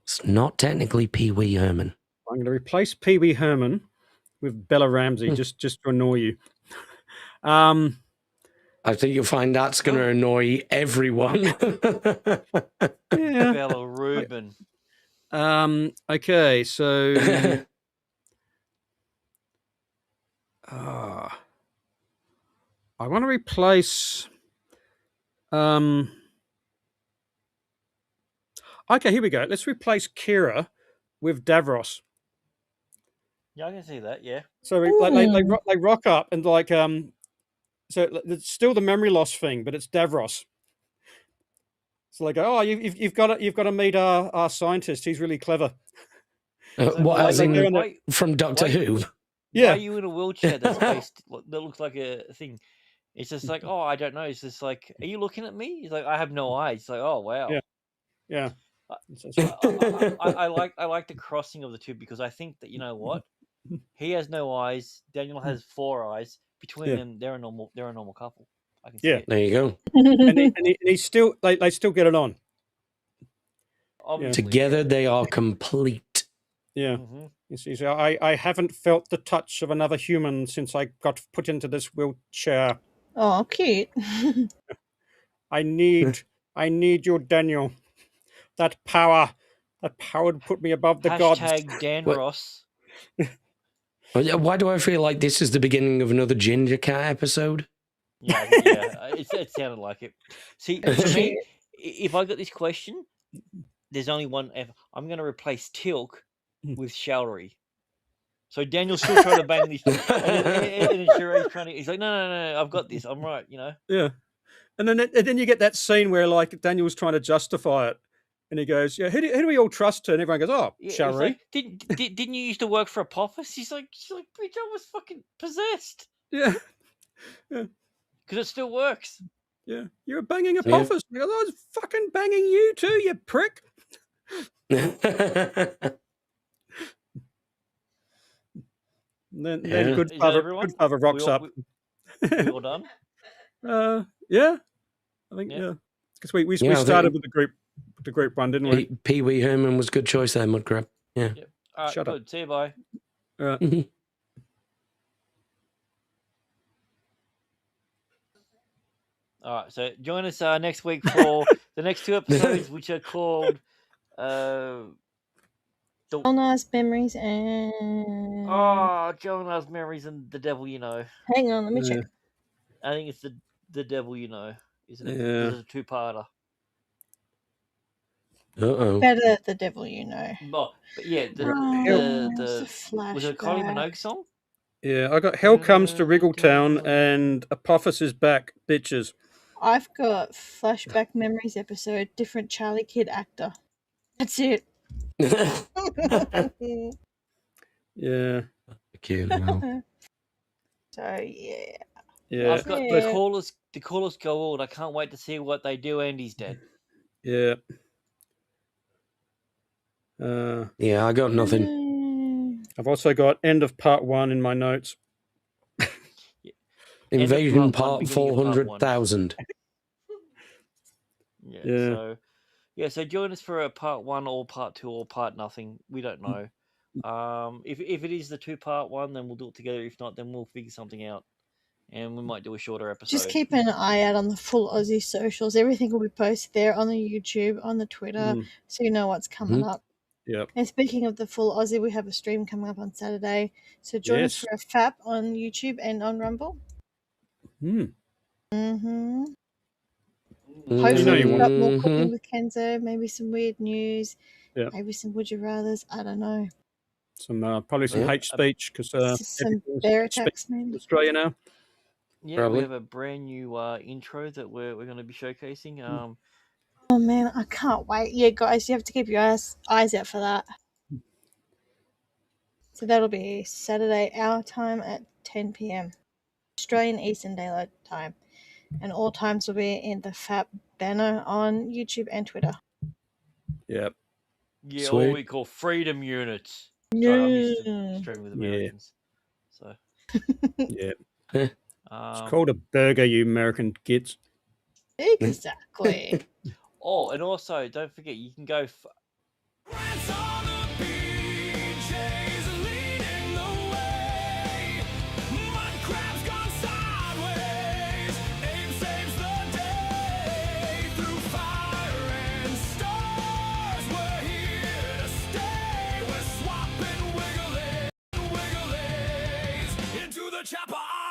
S6: It's not technically Pee Wee Herman.
S5: I'm going to replace Pee Wee Herman with Bella Ramsey just to annoy you.
S6: I think you'll find that's going to annoy everyone.
S5: Yeah.
S4: Bella Rubin.
S5: Okay, so I want to replace. Okay, here we go. Let's replace Kira with Davros.
S4: Yeah, I can see that. Yeah.
S5: So they rock up and like so it's still the memory loss thing, but it's Davros. So they go, oh, you've got to meet our scientist. He's really clever.
S6: What, as in from Doctor Who?
S5: Yeah.
S4: Why are you in a wheelchair that's based that looks like a thing? It's just like, oh, I don't know. It's just like, are you looking at me? He's like, I have no eyes. It's like, oh wow.
S5: Yeah.
S4: I like the crossing of the two because I think that, you know what, he has no eyes. Daniel has 4 eyes. Between them, they're a normal couple. I can see it.
S6: There you go.
S5: and he's still they still get it on.
S4: Obviously,
S6: together they are complete.
S5: Yeah. You see, so I haven't felt the touch of another human since I got put into this wheelchair.
S3: Oh, cute.
S5: I need your Daniel. That power would put me above the gods.
S4: Hashtag Dan Ross.
S6: Why do I feel like this is the beginning of another Ginger Cat episode?
S4: Yeah, it sounded like it. See, for me, if I got this question, there's only one. I'm going to replace Tilk with Showery. So Daniel's still trying to bang this, and Sheree's trying to. He's like, no, I've got this. I'm right, you know.
S5: Yeah, and then you get that scene where like Daniel's trying to justify it, and he goes, "Yeah, who do we all trust?" And everyone goes, "Oh, Showery."
S4: Like, didn't you used to work for Apophis? She's like, bitch, I was fucking possessed.
S5: Yeah.
S4: Because it still works.
S5: Yeah, you were banging Apophis. Yeah. I was fucking banging you too, you prick. Then good father rocks up.
S4: We all done?
S5: Yeah, I think because we started with the group one, didn't we?
S6: Pee Wee Herman was a good choice there, Mudcrab. Yeah.
S4: All right,
S5: Shut
S4: good.
S5: up.
S4: See you, bye. All right, so join us next week for the next 2 episodes, which are called
S3: Jonas Memories and
S4: Jonas Memories and The Devil You Know.
S3: Hang on, let me check.
S4: I think it's the Devil You Know, isn't it?
S5: Yeah.
S4: It's a 2-parter.
S3: Better The Devil You Know.
S4: But yeah, the was it a Kylie Minogue song?
S5: Yeah, I got Hell Comes to Wriggletown and Apophis is Back, bitches.
S3: I've got Flashback Memories episode, different Charlie Kid actor. That's it.
S5: Yeah.
S6: Cute.
S3: So yeah.
S5: Yeah.
S4: I've got the callers go on. I can't wait to see what they do. Andy's dead.
S5: Yeah.
S6: Yeah, I got nothing.
S5: I've also got end of part 1 in my notes.
S6: Invasion part 400,000.
S4: Yeah. So join us for a part 1 or part 2 or part nothing. We don't know. If it is the 2-part one, then we'll do it together. If not, then we'll figure something out. and we might do a shorter episode.
S3: Just keep an eye out on the Full Aussie socials. Everything will be posted there on the YouTube, on the Twitter, so you know what's coming up.
S5: Yep.
S3: And speaking of the Full Aussie, we have a stream coming up on Saturday. So join us for a FAP on YouTube and on Rumble. Mm-hmm. Hopefully we've got more cooking with Kenzo, maybe some weird news, maybe some would you rathers, I don't know.
S5: Some probably some hate speech because
S3: some bear attacks maybe.
S5: Australia now.
S4: Yeah,
S6: Probably.
S4: we have a brand new intro that we're going to be showcasing.
S3: Oh man, I can't wait. Yeah, guys, you have to keep your eyes out for that. So that'll be Saturday, our time at 10 p.m. Australian Eastern Daylight Time. And all times will be in the FAP banner on YouTube and Twitter.
S5: Yep.
S4: Yeah,
S6: Sweet.
S4: what we call freedom units. Sorry, I'm used to streaming with Americans. So
S5: Yeah.
S6: It's
S5: It's called a burger, you American kids.
S3: Exactly.
S4: Oh, and also, don't forget, you can go...
S1: Rats on the PJs leading the way. Mud crab's gone sideways. Abe saves the day. Through fire and stars, we're here to stay. We're swapping wigglies into the Chappa'ai.